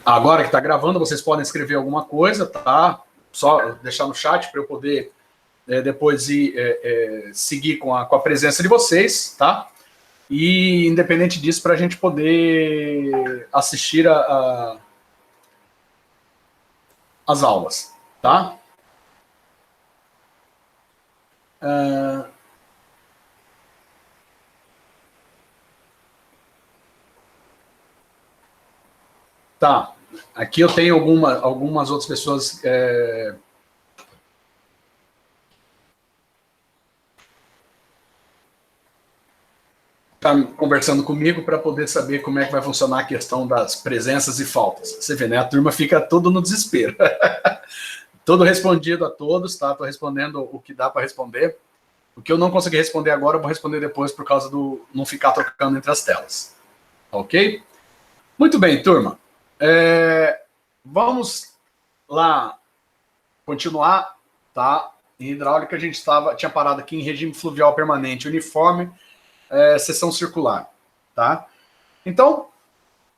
Agora que está gravando, vocês podem escrever alguma coisa, tá? Só deixar no chat para eu poder depois ir seguir com a presença de vocês, tá? E independente disso, para a gente poder assistir as aulas, tá? Tá. Aqui eu tenho algumas outras pessoas tá conversando comigo para poder saber como é que vai funcionar a questão das presenças e faltas. Você vê, né? A turma fica todo no desespero. Todo respondido a todos, tá? Estou respondendo o que dá para responder. O que eu não consegui responder agora, eu vou responder depois por causa do não ficar trocando entre as telas. Ok? Muito bem, turma. Vamos lá continuar, tá? Em hidráulica a gente tinha parado aqui em regime fluvial permanente, uniforme, seção circular, tá? Então,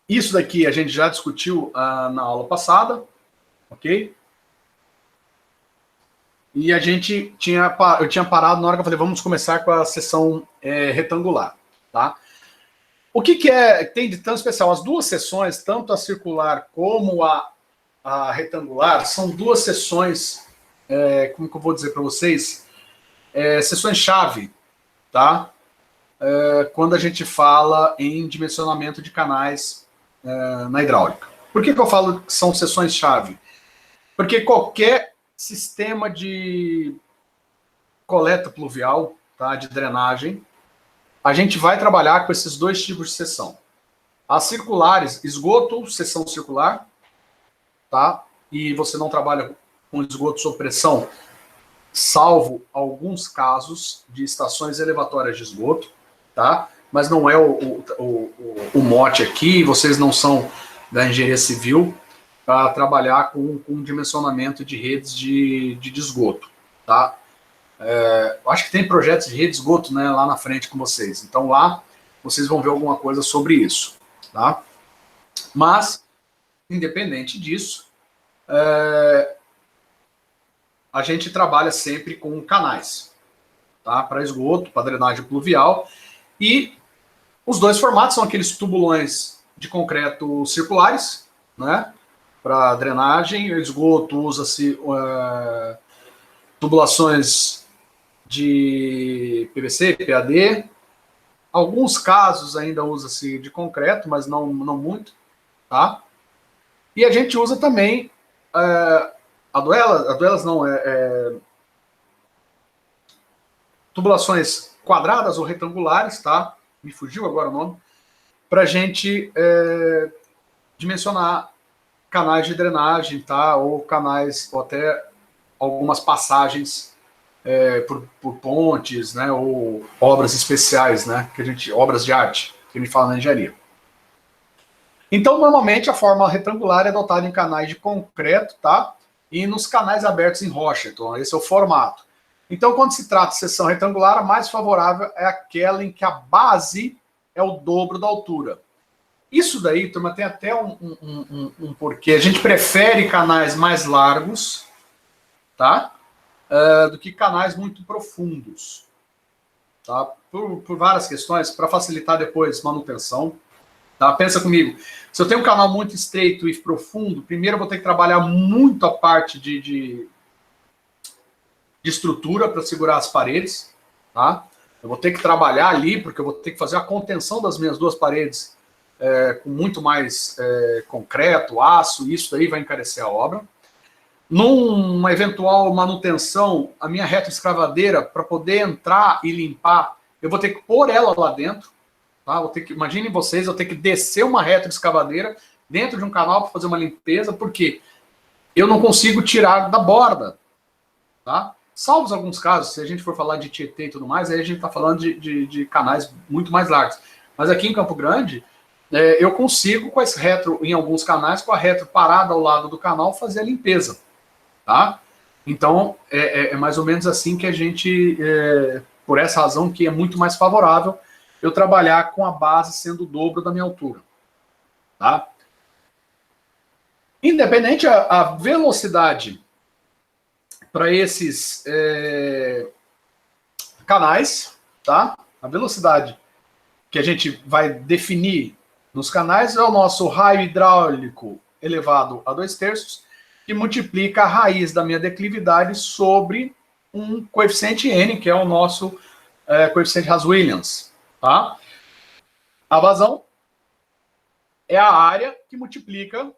isso daqui a gente já discutiu na aula passada, ok? E eu tinha parado na hora que eu falei, vamos começar com a seção retangular, tá? O que tem de tão especial? As duas seções, tanto a circular como a retangular, são duas seções, como que eu vou dizer para vocês? Seções-chave, tá? Quando a gente fala em dimensionamento de canais na hidráulica. Por que eu falo que são seções-chave? Porque qualquer sistema de coleta pluvial, tá, de drenagem, a gente vai trabalhar com esses dois tipos de seção. As circulares, esgoto, seção circular, tá? E você não trabalha com esgoto sob pressão, salvo alguns casos de estações elevatórias de esgoto, tá? Mas não é o mote aqui, vocês não são da engenharia civil para trabalhar com dimensionamento de redes de esgoto, tá? Acho que tem projetos de rede de esgoto, né, lá na frente com vocês. Então lá vocês vão ver alguma coisa sobre isso, tá? Mas, independente disso, a gente trabalha sempre com canais, tá? Para esgoto, para drenagem pluvial. E os dois formatos são aqueles tubulões de concreto circulares, né? Para drenagem, esgoto usa-se tubulações de PVC, PAD. Alguns casos ainda usa-se de concreto, mas não muito, tá? E a gente usa também duelas não, tubulações quadradas ou retangulares, tá? Me fugiu agora o nome. Para a gente dimensionar canais de drenagem, tá? Ou canais, ou até algumas passagens por pontes, né? Ou obras especiais, né? Obras de arte, que a gente fala na engenharia. Então, normalmente, a forma retangular é adotada em canais de concreto, tá? E nos canais abertos em rocha. Então, esse é o formato. Então, quando se trata de seção retangular, a mais favorável é aquela em que a base é o dobro da altura. Isso daí, turma, tem até um porquê. A gente prefere canais mais largos, tá? Do que canais muito profundos, tá? Por várias questões, para facilitar depois manutenção. Tá? Pensa comigo, se eu tenho um canal muito estreito e profundo, primeiro eu vou ter que trabalhar muito a parte de estrutura para segurar as paredes, tá? Eu vou ter que trabalhar ali, porque eu vou ter que fazer a contenção das minhas duas paredes com muito mais concreto, aço, isso aí vai encarecer a obra. Numa eventual manutenção, a minha retroescavadeira, para poder entrar e limpar, eu vou ter que pôr ela lá dentro. Tá? Imaginem vocês, eu tenho que descer uma retroescavadeira dentro de um canal para fazer uma limpeza, porque eu não consigo tirar da borda. Tá? Salvo alguns casos, se a gente for falar de Tietê e tudo mais, aí a gente está falando de canais muito mais largos. Mas aqui em Campo Grande, eu consigo, com esse retro, em alguns canais, com a retro parada ao lado do canal, fazer a limpeza. Tá? Então, é mais ou menos assim que a gente, por essa razão, que é muito mais favorável eu trabalhar com a base sendo o dobro da minha altura. Tá? Independente a velocidade para esses canais, tá? A velocidade que a gente vai definir nos canais é o nosso raio hidráulico elevado a 2/3, que multiplica a raiz da minha declividade sobre um coeficiente N, que é o nosso coeficiente Haas-Williams, tá? A vazão é a área que multiplica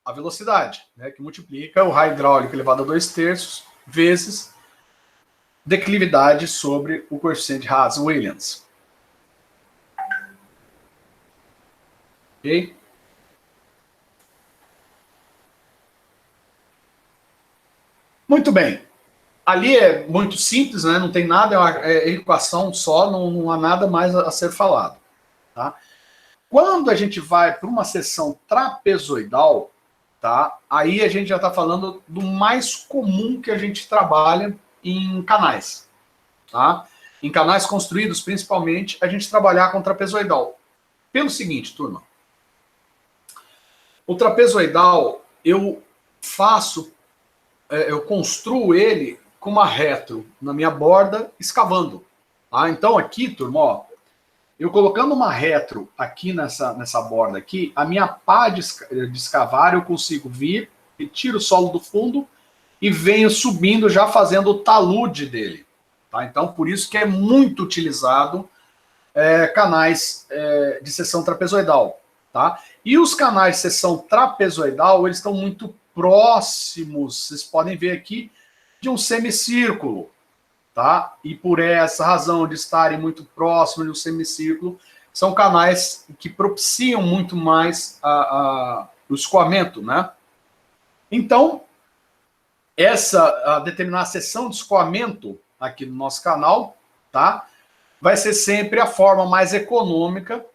a velocidade, né, que multiplica o raio hidráulico elevado a 2/3 vezes declividade sobre o coeficiente Haas-Williams. Ok? Muito bem. Ali é muito simples, né? Não tem nada, é equação só, não há nada mais a ser falado. Tá? Quando a gente vai para uma seção trapezoidal, tá? Aí a gente já está falando do mais comum que a gente trabalha em canais. Tá? Em canais construídos, principalmente, a gente trabalhar com trapezoidal. Pelo seguinte, turma. O trapezoidal, eu construo ele com uma retro na minha borda, escavando. Tá? Então aqui, turma, ó, eu colocando uma retro aqui nessa borda aqui, a minha pá de escavar eu consigo vir, retiro o solo do fundo e venho subindo já fazendo o talude dele. Tá? Então por isso que é muito utilizado canais de seção trapezoidal. Tá? E os canais de seção trapezoidal, eles estão muito próximos, vocês podem ver aqui, de um semicírculo. Tá? E por essa razão de estarem muito próximos de um semicírculo, são canais que propiciam muito mais o escoamento. Né? Então, a determinada seção de escoamento aqui no nosso canal, tá? Vai ser sempre a forma mais econômica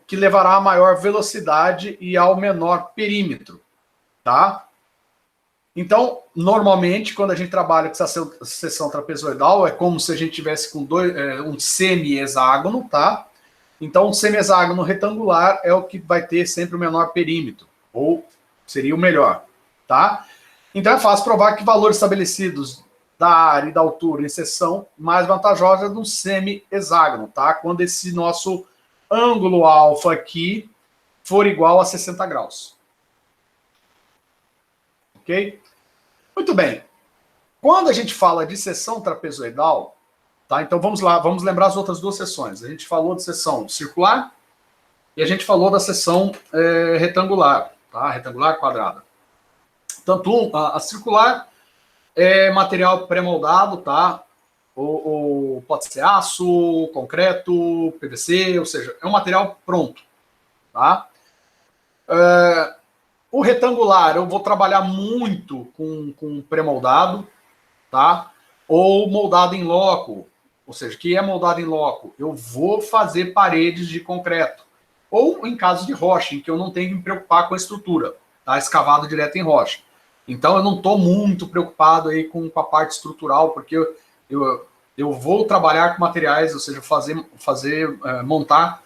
que levará a maior velocidade e ao menor perímetro, tá? Então, normalmente, quando a gente trabalha com essa seção trapezoidal, é como se a gente tivesse com um semi-hexágono, tá? Então, um semi-hexágono retangular é o que vai ter sempre o menor perímetro, ou seria o melhor, tá? Então, é fácil provar que valores estabelecidos da área e da altura em seção mais vantajosa é de um semi-hexágono, tá? Quando esse nosso ângulo alfa aqui for igual a 60 graus. Ok? Muito bem. Quando a gente fala de seção trapezoidal, tá? Então vamos lá, vamos lembrar as outras duas seções. A gente falou de seção circular e a gente falou da seção retangular, tá? Retangular quadrada. Tanto a circular é material pré-moldado, tá? Ou pode ser aço, concreto, PVC, ou seja, é um material pronto, tá? O retangular eu vou trabalhar muito com pré-moldado, tá? Ou moldado em loco, ou seja, que é moldado em loco, eu vou fazer paredes de concreto. Ou em caso de rocha, em que eu não tenho que me preocupar com a estrutura, tá? Escavado direto em rocha. Então eu não estou muito preocupado aí com a parte estrutural, porque eu vou trabalhar com materiais, ou seja, montar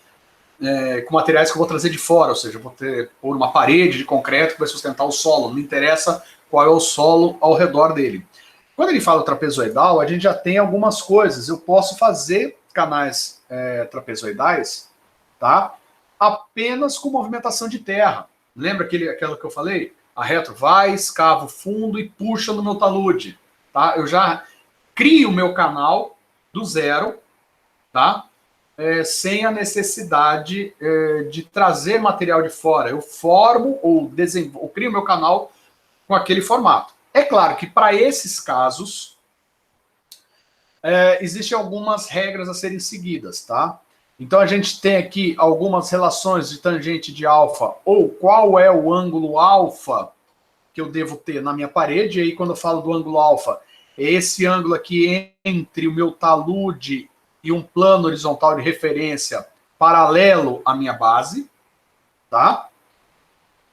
com materiais que eu vou trazer de fora, ou seja, eu vou pôr uma parede de concreto que vai sustentar o solo, não me interessa qual é o solo ao redor dele. Quando ele fala trapezoidal, a gente já tem algumas coisas. Eu posso fazer canais trapezoidais, tá? Apenas com movimentação de terra. Lembra aquela que eu falei? A retro vai, escava o fundo e puxa no meu talude, tá? Eu já crio o meu canal do zero, tá? Sem a necessidade de trazer material de fora. Eu formo ou crio meu canal com aquele formato. É claro que para esses casos existem algumas regras a serem seguidas, tá? Então a gente tem aqui algumas relações de tangente de alfa, ou qual é o ângulo alfa que eu devo ter na minha parede. E aí quando eu falo do ângulo alfa, é esse ângulo aqui entre o meu talude e um plano horizontal de referência paralelo à minha base, tá?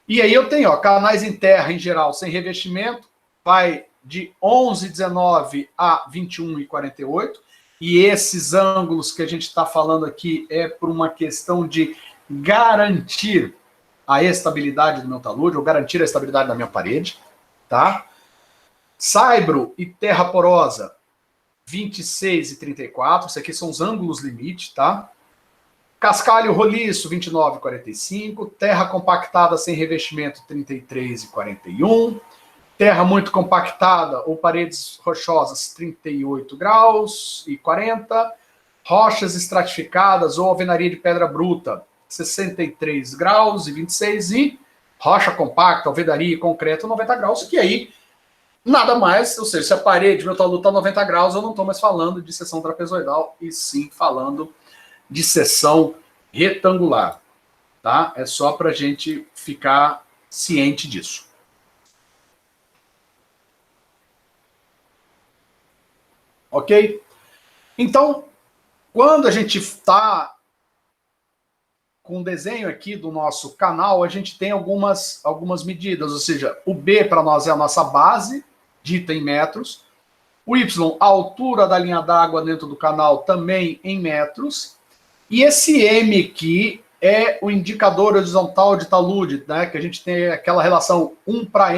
E aí eu tenho, ó, canais em terra em geral sem revestimento, vai de 11,19 a 21,48, e esses ângulos que a gente está falando aqui é por uma questão de garantir a estabilidade do meu talude, ou garantir a estabilidade da minha parede, tá? Saibro e terra porosa, 26 e 34, isso aqui são os ângulos limite, tá? Cascalho roliço, 29 e 45, terra compactada sem revestimento, 33 e 41, terra muito compactada ou paredes rochosas, 38 graus e 40, rochas estratificadas ou alvenaria de pedra bruta, 63 graus e 26, e rocha compacta, alvenaria e concreto, 90 graus, que aí nada mais, ou seja, se a parede, meu talude está 90 graus, eu não estou mais falando de seção trapezoidal, e sim falando de seção retangular, tá? É só para a gente ficar ciente disso. Ok? Então, quando a gente está com o desenho aqui do nosso canal, a gente tem algumas medidas, ou seja, o B para nós é a nossa base, dita em metros, o Y, a altura da linha d'água dentro do canal, também em metros, e esse M aqui é o indicador horizontal de talude, né, que a gente tem aquela relação 1 para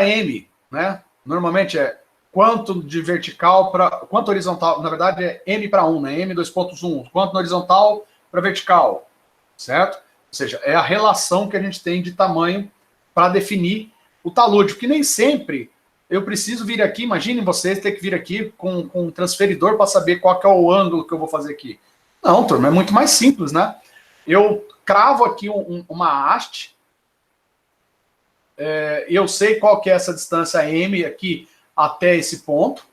M, né, normalmente é quanto de vertical para quanto horizontal, na verdade é M para 1, né, M 2.1, quanto no horizontal para vertical, certo? Ou seja, é a relação que a gente tem de tamanho para definir o talude, porque nem sempre eu preciso vir aqui, imaginem vocês ter que vir aqui com um transferidor para saber qual que é o ângulo que eu vou fazer aqui. Não, turma, é muito mais simples, né? Eu cravo aqui uma haste, eu sei qual que é essa distância M aqui até esse ponto,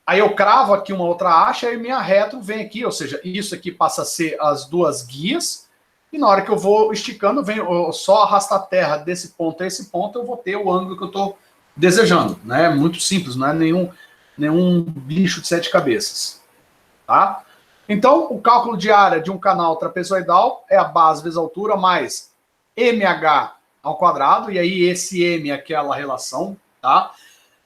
aí eu cravo aqui uma outra haste, aí minha retro vem aqui, ou seja, isso aqui passa a ser as duas guias, e na hora que eu vou esticando, eu só arrastar a terra desse ponto a esse ponto, eu vou ter o ângulo que eu estou desejando, né? Muito simples, não é nenhum bicho de 7 cabeças, tá? Então, o cálculo de área de um canal trapezoidal é a base vezes a altura mais MH ao quadrado, e aí esse M é aquela relação, tá?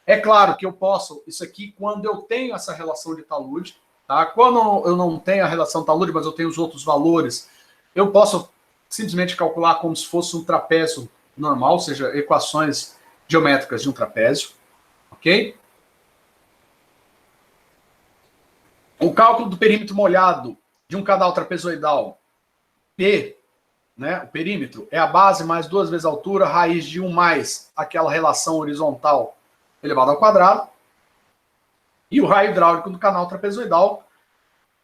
É claro que eu posso, isso aqui, quando eu tenho essa relação de talude, tá? Quando eu não tenho a relação talude, mas eu tenho os outros valores, eu posso simplesmente calcular como se fosse um trapézio normal, ou seja, equações geométricas de um trapézio, ok? O cálculo do perímetro molhado de um canal trapezoidal, P, né, o perímetro, é a base mais 2 vezes a altura, raiz de 1 mais aquela relação horizontal elevado ao quadrado. E o raio hidráulico do canal trapezoidal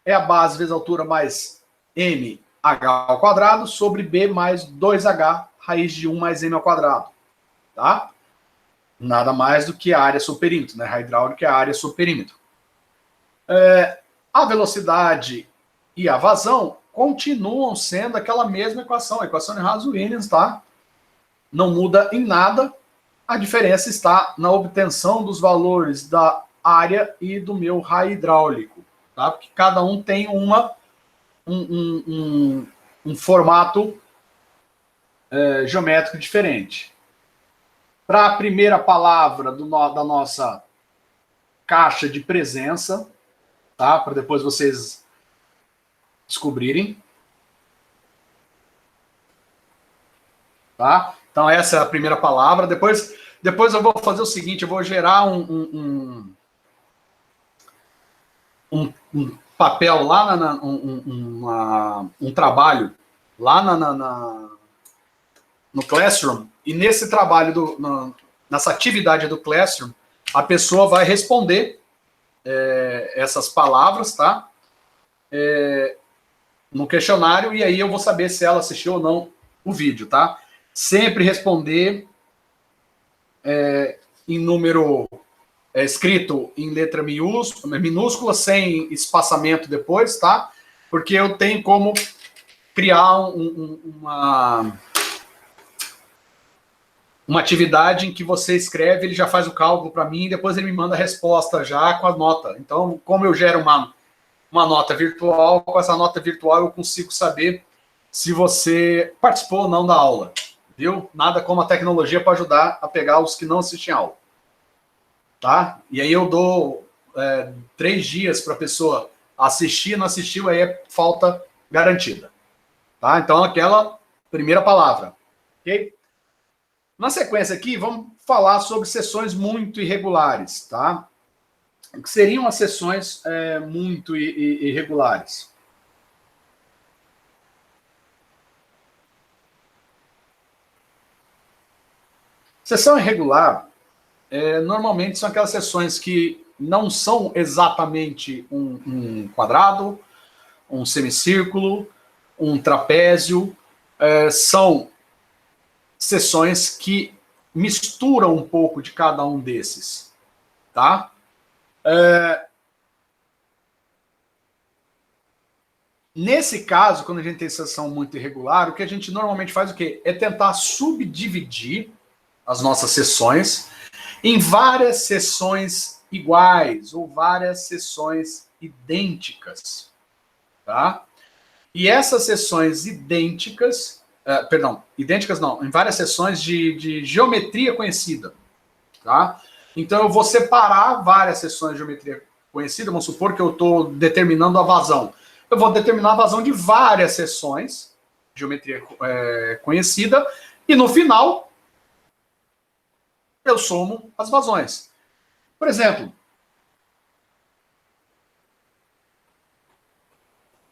é a base vezes a altura mais mh ao quadrado sobre b mais 2h, raiz de 1 mais m ao quadrado. Tá? Nada mais do que a área sobre perímetro, né? Raio hidráulico é a área sobre perímetro. A velocidade e a vazão continuam sendo aquela mesma equação, a equação de Haas-Williams, tá? Não muda em nada. A diferença está na obtenção dos valores da área e do meu raio hidráulico, tá? Porque cada um tem um formato geométrico diferente. Para a primeira palavra da nossa caixa de presença, tá? Para depois vocês descobrirem. Tá? Então essa é a primeira palavra. Depois eu vou fazer o seguinte, eu vou gerar um papel lá, um trabalho lá no Classroom, e nesse trabalho, nessa atividade do Classroom, a pessoa vai responder essas palavras, tá? No questionário, e aí eu vou saber se ela assistiu ou não o vídeo, tá? Sempre responder em número escrito em letra minúscula, sem espaçamento depois, tá? Porque eu tenho como criar uma atividade em que você escreve, ele já faz o cálculo para mim, e depois ele me manda a resposta já com a nota. Então, como eu gero uma nota virtual, com essa nota virtual eu consigo saber se você participou ou não da aula. Viu? Nada como a tecnologia para ajudar a pegar os que não assistem a aula. Tá? E aí eu dou 3 dias para a pessoa assistir, não assistiu, aí é falta garantida. Tá? Então, aquela primeira palavra. Ok? Na sequência aqui, vamos falar sobre seções muito irregulares. Tá? O que seriam as seções muito irregulares? Seção irregular, normalmente são aquelas seções que não são exatamente um quadrado, um semicírculo, um trapézio, são seções que misturam um pouco de cada um desses, tá? Nesse caso, quando a gente tem seção muito irregular, o que a gente normalmente faz o quê? É tentar subdividir as nossas seções em várias seções iguais ou várias seções idênticas, tá? E essas seções idênticas, idênticas não, em várias seções de geometria conhecida, tá? Então eu vou separar várias seções de geometria conhecida, vamos supor que eu estou determinando a vazão. Eu vou determinar a vazão de várias seções de geometria conhecida, e no final eu somo as vazões. Por exemplo,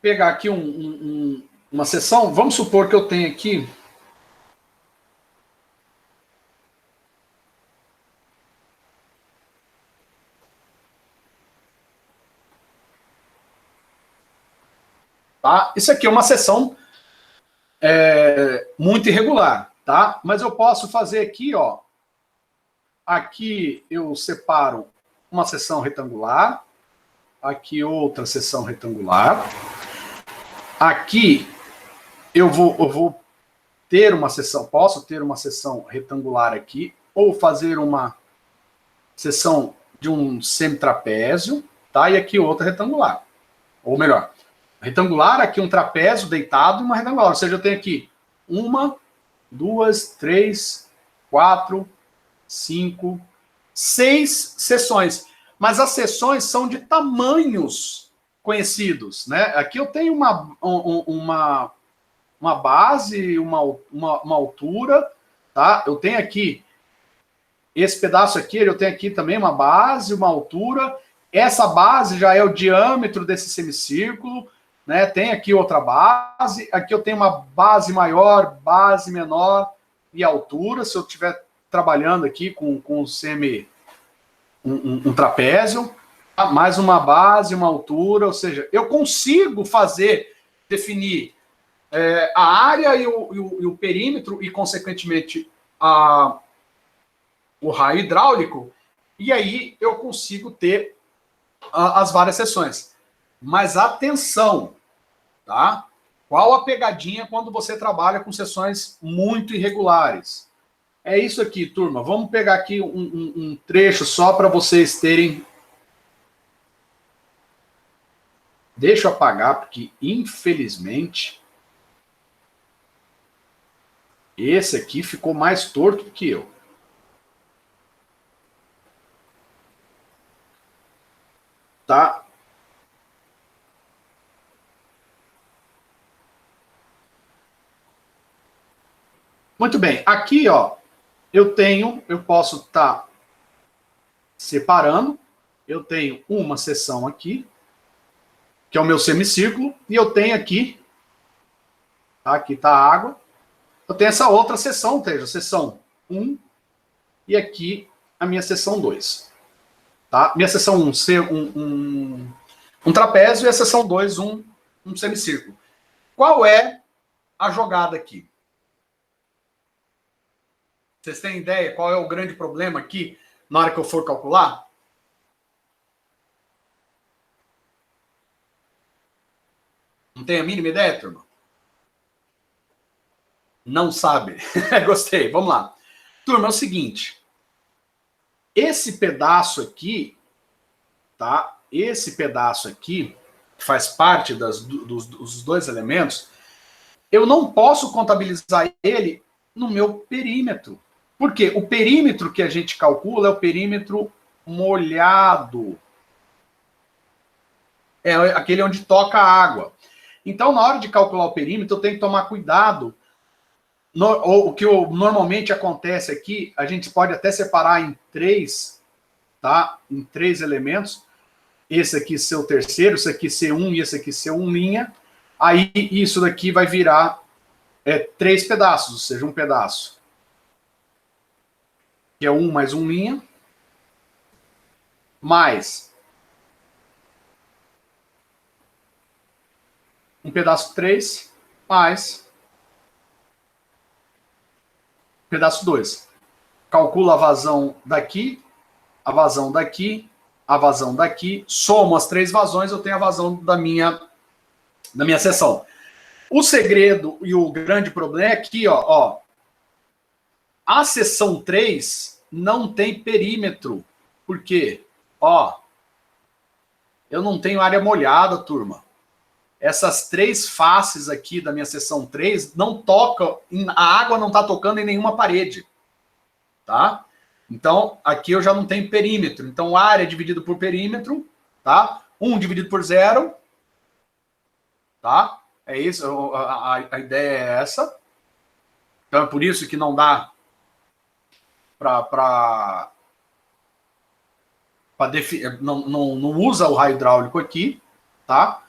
pegar aqui uma seção, vamos supor que eu tenho aqui tá? Isso aqui é uma seção muito irregular, tá? Mas eu posso fazer aqui, ó. Aqui eu separo uma seção retangular, aqui outra seção retangular. Aqui eu vou ter uma seção, posso ter uma seção retangular aqui, ou fazer uma seção de um semitrapézio, tá? E aqui outra retangular. Ou melhor, retangular, aqui um trapézio deitado e uma retangular. Ou seja, eu tenho aqui 1, 2, 3, 4, 5, 6 seções. Mas as seções são de tamanhos conhecidos, né? Aqui eu tenho uma base, uma altura, tá? Eu tenho aqui esse pedaço aqui, eu tenho aqui também uma base, uma altura. Essa base já é o diâmetro desse semicírculo, né? Tem aqui outra base. Aqui eu tenho uma base maior, base menor e altura. Se eu estiver trabalhando aqui com um trapézio, tá? Mais uma base, uma altura. Ou seja, eu consigo definir a área e o perímetro e, consequentemente, o raio hidráulico, e aí eu consigo ter as várias seções. Mas atenção, tá? Qual a pegadinha quando você trabalha com seções muito irregulares? É isso aqui, turma. Vamos pegar aqui um trecho só para vocês terem. Deixa eu apagar, porque, infelizmente, esse aqui ficou mais torto do que eu. Tá? Muito bem. Aqui, ó, eu posso estar separando. Eu tenho uma seção aqui, que é o meu semicírculo, e eu tenho aqui, tá? Aqui está a água. Eu tenho essa outra seção, ou seja, seção 1, e aqui a minha seção 2. Tá? Minha seção 1 ser um trapézio, e a seção 2 um semicírculo. Qual é a jogada aqui? Vocês têm ideia qual é o grande problema aqui na hora que eu for calcular? Não tem a mínima ideia, turma? Não sabe. Gostei, vamos lá. Turma, é o seguinte. Esse pedaço aqui, tá? Esse pedaço aqui, que faz parte dos dois elementos, eu não posso contabilizar ele no meu perímetro. Por quê? O perímetro que a gente calcula é o perímetro molhado. É aquele onde toca a água. Então, na hora de calcular o perímetro, eu tenho que tomar cuidado. O que normalmente acontece aqui, a gente pode até separar em 3, tá? Em 3 elementos. Esse aqui ser o terceiro, esse aqui ser 1 e esse aqui ser 1'. Aí, isso daqui vai virar 3 pedaços, ou seja, um pedaço que é 1 mais 1', mais um pedaço 3, mais pedaço 2. Calcula a vazão daqui, a vazão daqui, a vazão daqui, somo as 3 vazões, eu tenho a vazão da minha seção. O segredo e o grande problema é aqui, ó, a seção 3 não tem perímetro. Por quê? Ó, eu não tenho área molhada, turma. Essas 3 faces aqui da minha seção 3 não tocam, a água não está tocando em nenhuma parede, tá? Então, aqui eu já não tenho perímetro. Então, área dividido por perímetro, tá? 1 dividido por 0, tá? É isso, a ideia é essa. Então, é por isso que não dá não usa o raio hidráulico aqui, tá?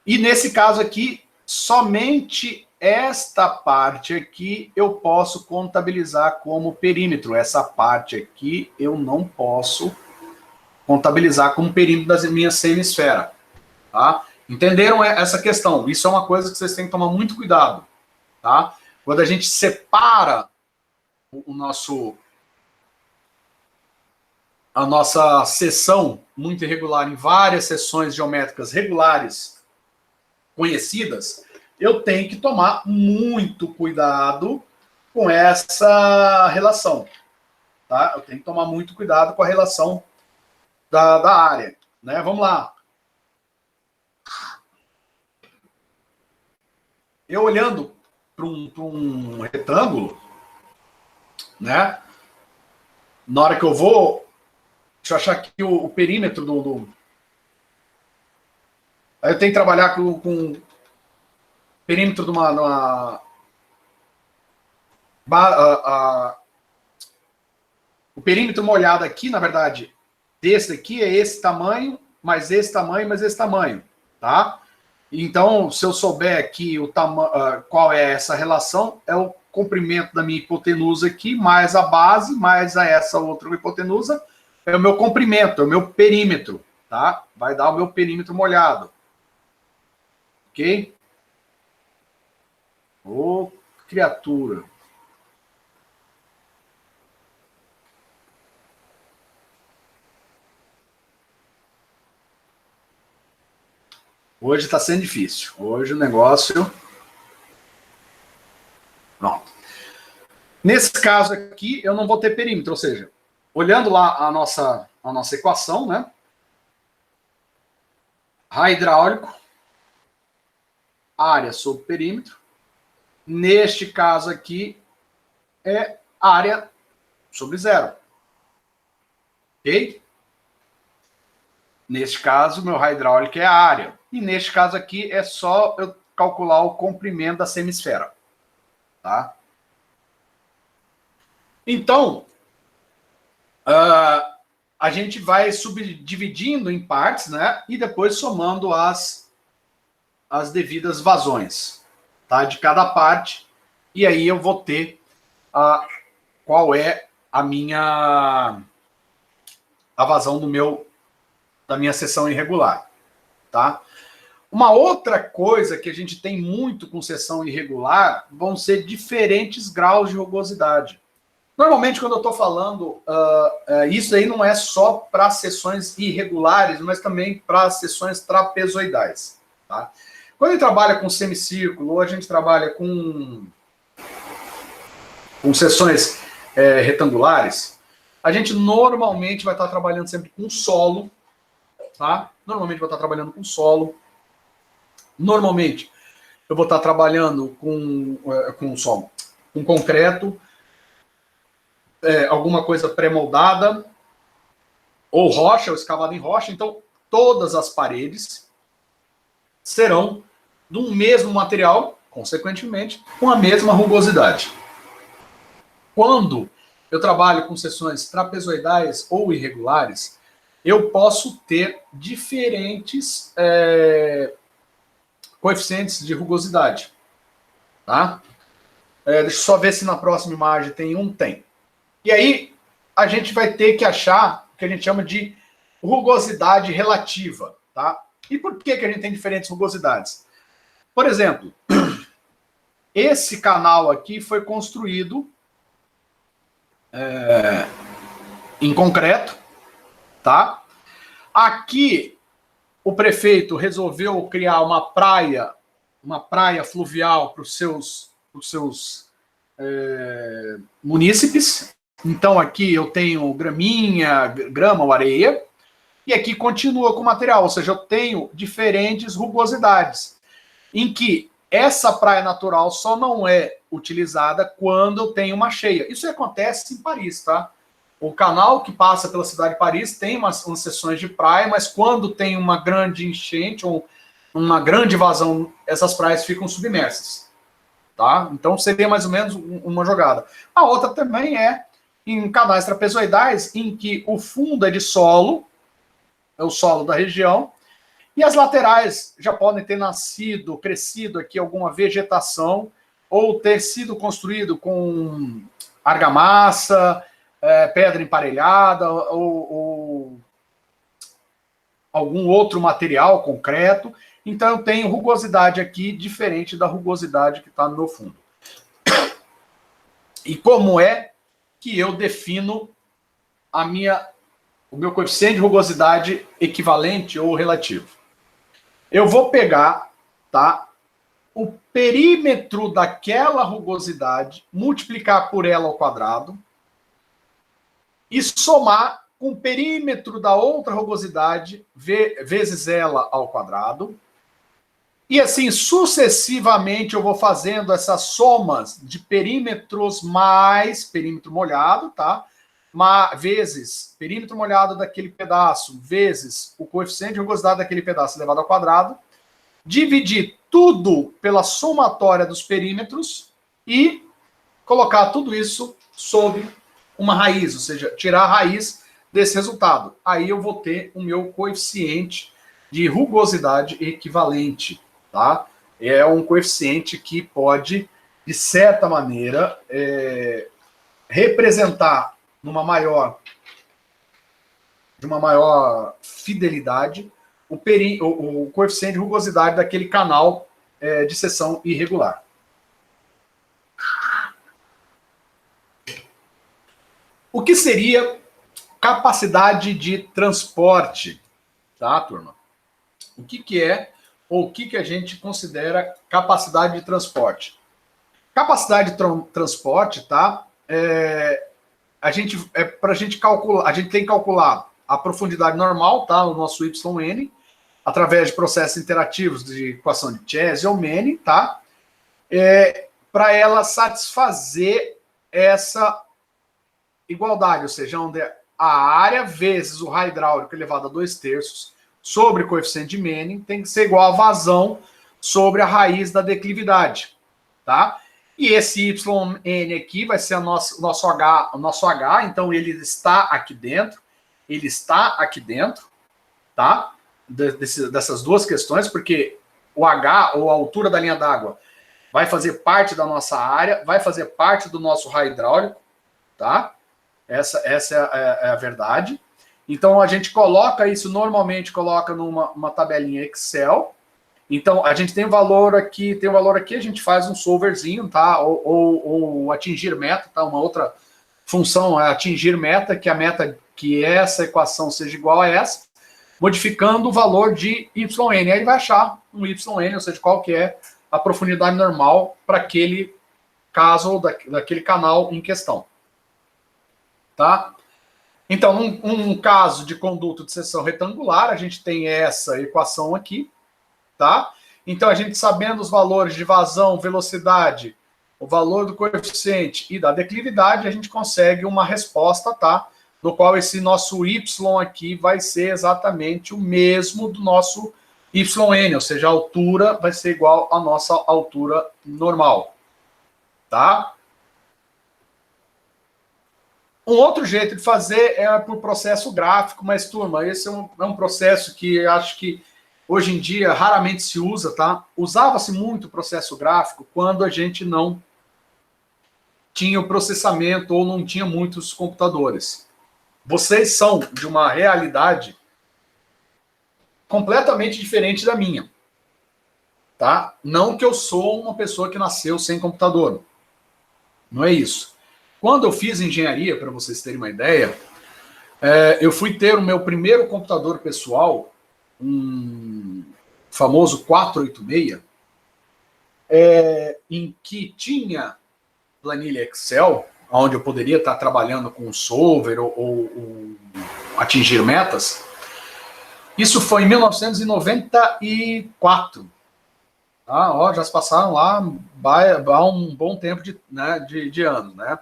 E nesse caso aqui, somente esta parte aqui eu posso contabilizar como perímetro. Essa parte aqui eu não posso contabilizar como perímetro da minha semi-esfera, tá? Entenderam essa questão? Isso é uma coisa que vocês têm que tomar muito cuidado, tá? Quando a gente separa a nossa seção muito irregular em várias seções geométricas regulares conhecidas, eu tenho que tomar muito cuidado com essa relação, tá? Eu tenho que tomar muito cuidado com a relação da área, né? Vamos lá. Eu olhando para um retângulo, né? Na hora que eu vou, deixa eu achar aqui o perímetro aí eu tenho que trabalhar com perímetro de o perímetro molhado aqui, na verdade, desse aqui é esse tamanho, mais esse tamanho, mais esse tamanho, tá? Então, se eu souber aqui qual é essa relação, é o comprimento da minha hipotenusa aqui, mais a base, mais essa outra hipotenusa, é o meu comprimento, é o meu perímetro, tá? Vai dar o meu perímetro molhado. Ok? Ô, criatura. Hoje está sendo difícil. Hoje o negócio... Pronto. Nesse caso aqui, eu não vou ter perímetro, ou seja, olhando lá a nossa equação, né? Raio hidráulico, área sobre perímetro. Neste caso aqui, é área sobre 0. Ok? Neste caso, meu raio hidráulico é a área. E neste caso aqui, é só eu calcular o comprimento da semisfera. Tá? Então, a gente vai subdividindo em partes, né? E depois somando as devidas vazões, tá? De cada parte. E aí eu vou ter qual é a vazão da minha seção irregular, tá? Uma outra coisa que a gente tem muito com seção irregular vão ser diferentes graus de rugosidade. Normalmente, quando eu estou falando, isso aí não é só para seções irregulares, mas também para seções trapezoidais, tá? Quando a gente trabalha com semicírculo, ou a gente trabalha com seções retangulares, a gente normalmente vai estar trabalhando sempre com solo, tá? Normalmente vai estar trabalhando com solo. Normalmente eu vou estar trabalhando com solo, com concreto, alguma coisa pré-moldada, ou rocha, ou escavada em rocha. Então, todas as paredes serão de um mesmo material, consequentemente, com a mesma rugosidade. Quando eu trabalho com seções trapezoidais ou irregulares, eu posso ter diferentes coeficientes de rugosidade. Tá? Deixa eu só ver se na próxima imagem tem um. Tem. E aí, a gente vai ter que achar o que a gente chama de rugosidade relativa. Tá? E por que a gente tem diferentes rugosidades? Por exemplo, esse canal aqui foi construído em concreto, tá? Aqui o prefeito resolveu criar uma praia fluvial para os seus munícipes. Então aqui eu tenho grama ou areia, e aqui continua com material, ou seja, eu tenho diferentes rugosidades, em que essa praia natural só não é utilizada quando eu tenho uma cheia. Isso acontece em Paris, tá? O canal que passa pela cidade de Paris tem umas seções de praia, mas quando tem uma grande enchente ou uma grande vazão, essas praias ficam submersas, tá? Então seria mais ou menos uma jogada. A outra também é em canais trapezoidais, em que o fundo é de solo, é o solo da região, e as laterais já podem ter crescido aqui alguma vegetação, ou ter sido construído com argamassa, pedra emparelhada, ou algum outro material concreto. Então eu tenho rugosidade aqui diferente da rugosidade que está no meu fundo. E como é que eu defino o meu coeficiente de rugosidade equivalente ou relativo? Eu vou pegar, tá, o perímetro daquela rugosidade, multiplicar por ela ao quadrado e somar com o perímetro da outra rugosidade vezes ela ao quadrado. E assim, sucessivamente, eu vou fazendo essas somas de perímetros mais perímetro molhado, tá? Vezes perímetro molhado daquele pedaço, vezes o coeficiente de rugosidade daquele pedaço elevado ao quadrado, dividir tudo pela somatória dos perímetros e colocar tudo isso sob uma raiz, ou seja, tirar a raiz desse resultado. Aí eu vou ter o meu coeficiente de rugosidade equivalente, tá? É um coeficiente que pode, de certa maneira, representar de uma maior fidelidade o coeficiente de rugosidade daquele canal de seção irregular. O que seria capacidade de transporte, tá, turma? O que é, ou o que a gente considera capacidade de transporte? Capacidade de transporte, tá? Para a gente calcular, a gente tem que calcular a profundidade normal, tá? O nosso YN, através de processos interativos de equação de Chesney ou Manning, tá? Para ela satisfazer essa igualdade, ou seja, onde a área vezes o raio hidráulico elevado a 2/3 sobre o coeficiente de Manning tem que ser igual a vazão sobre a raiz da declividade, tá? E esse YN aqui vai ser o nosso H, então ele está aqui dentro, tá? Dessas duas questões, porque o H, ou a altura da linha d'água, vai fazer parte da nossa área, vai fazer parte do nosso raio hidráulico, tá? Essa é a verdade. Então a gente coloca isso, normalmente coloca numa tabelinha Excel. Então a gente tem um valor aqui, a gente faz um solverzinho, tá? Ou atingir meta, tá? Uma outra função é atingir meta, que a meta que essa equação seja igual a essa, modificando o valor de YN. Aí ele vai achar um YN, ou seja, qual que é a profundidade normal para aquele caso ou daquele canal em questão. Tá? Então, num caso de conduto de seção retangular, a gente tem essa equação aqui, tá? Então, a gente sabendo os valores de vazão, velocidade, o valor do coeficiente e da declividade, a gente consegue uma resposta, tá? No qual esse nosso Y aqui vai ser exatamente o mesmo do nosso YN, ou seja, a altura vai ser igual à nossa altura normal, tá? Um outro jeito de fazer é por processo gráfico, mas, turma, esse é um processo que acho que hoje em dia raramente se usa, tá? Usava-se muito o processo gráfico quando a gente não tinha o processamento ou não tinha muitos computadores. Vocês são de uma realidade completamente diferente da minha, tá? Não que eu sou uma pessoa que nasceu sem computador. Não é isso. Quando eu fiz engenharia, para vocês terem uma ideia, eu fui ter o meu primeiro computador pessoal, um famoso 486, em que tinha planilha Excel, onde eu poderia estar trabalhando com solver ou atingir metas. Isso foi em 1994. Tá? Ó, já se passaram lá um bom tempo de anos, né?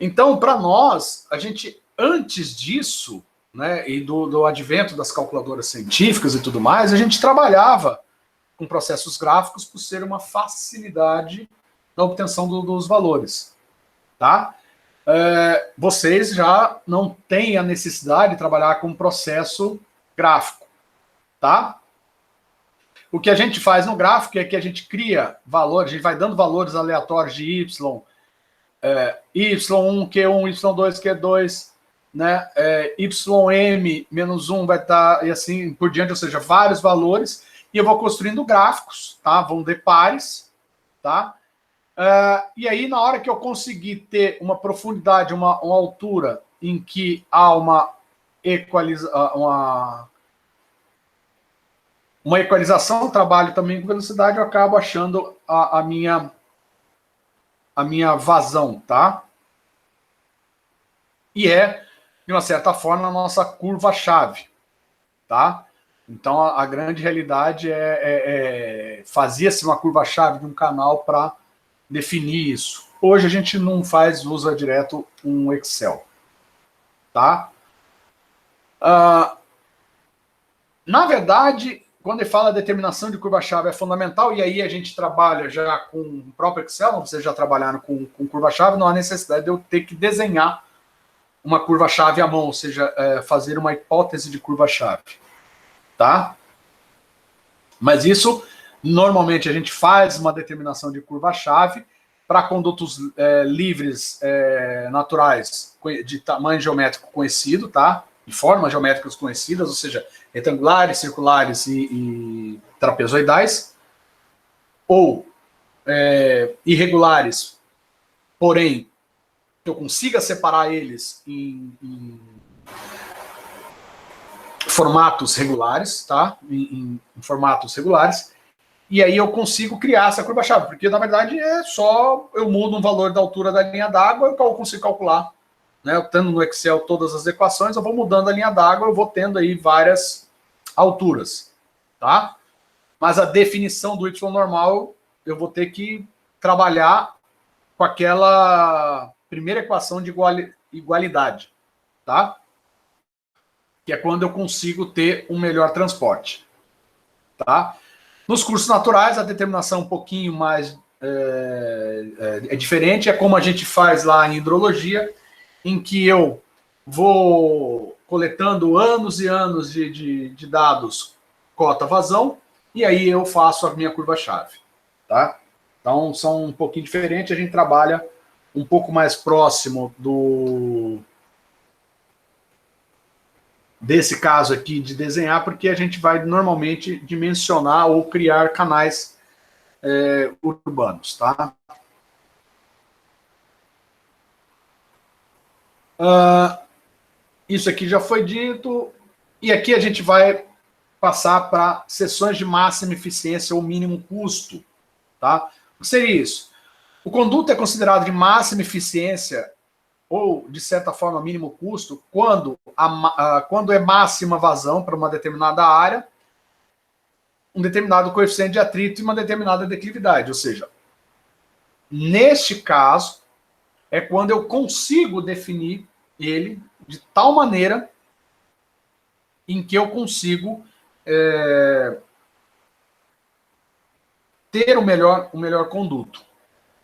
Então, para nós, a gente, antes disso, né, e do advento das calculadoras científicas e tudo mais, a gente trabalhava com processos gráficos por ser uma facilidade na obtenção dos valores, tá? Vocês já não têm a necessidade de trabalhar com processo gráfico, tá? O que a gente faz no gráfico é que a gente cria valores, a gente vai dando valores aleatórios de Y, Y1, Q1, Y2, Q2, né? YM-1 vai estar, e assim por diante, ou seja, vários valores, e eu vou construindo gráficos, tá? Vão ter pares, tá? E aí, na hora que eu conseguir ter uma profundidade, uma altura em que há uma equalização, trabalho também com velocidade, eu acabo achando a minha vazão, tá? E de uma certa forma, a nossa curva-chave, tá? Então, a grande realidade fazia-se uma curva-chave de um canal para definir isso. Hoje a gente não usa direto um Excel, tá? Na verdade, quando ele fala determinação de curva-chave é fundamental, e aí a gente trabalha já com o próprio Excel, vocês já trabalharam com curva-chave, não há necessidade de eu ter que desenhar uma curva-chave à mão, ou seja, fazer uma hipótese de curva-chave, tá? Mas isso, normalmente, a gente faz uma determinação de curva-chave para condutos livres naturais de tamanho geométrico conhecido, tá? De formas geométricas conhecidas, ou seja, retangulares, circulares e trapezoidais, ou irregulares, porém, que eu consiga separar eles em formatos regulares, tá? Em formatos regulares, e aí eu consigo criar essa curva-chave, porque na verdade é só eu mudo um valor da altura da linha d'água, eu consigo calcular, né? Eu tendo no Excel todas as equações, eu vou mudando a linha d'água, eu vou tendo aí várias alturas, tá? Mas a definição do Y normal, eu vou ter que trabalhar com aquela primeira equação de igualdade, tá? Que é quando eu consigo ter um melhor transporte, tá? Nos cursos naturais, a determinação um pouquinho mais diferente, é como a gente faz lá em hidrologia, em que eu vou coletando anos e anos de dados cota-vazão, e aí eu faço a minha curva-chave, tá? Então, são um pouquinho diferentes, a gente trabalha um pouco mais próximo desse caso aqui de desenhar, porque a gente vai normalmente dimensionar ou criar canais urbanos, tá? Isso aqui já foi dito, e aqui a gente vai passar para seções de máxima eficiência ou mínimo custo, tá? O que seria isso? O conduto é considerado de máxima eficiência ou, de certa forma, mínimo custo, quando é máxima vazão para uma determinada área, um determinado coeficiente de atrito e uma determinada declividade. Ou seja, neste caso, é quando eu consigo definir ele de tal maneira em que eu consigo ter o melhor conduto,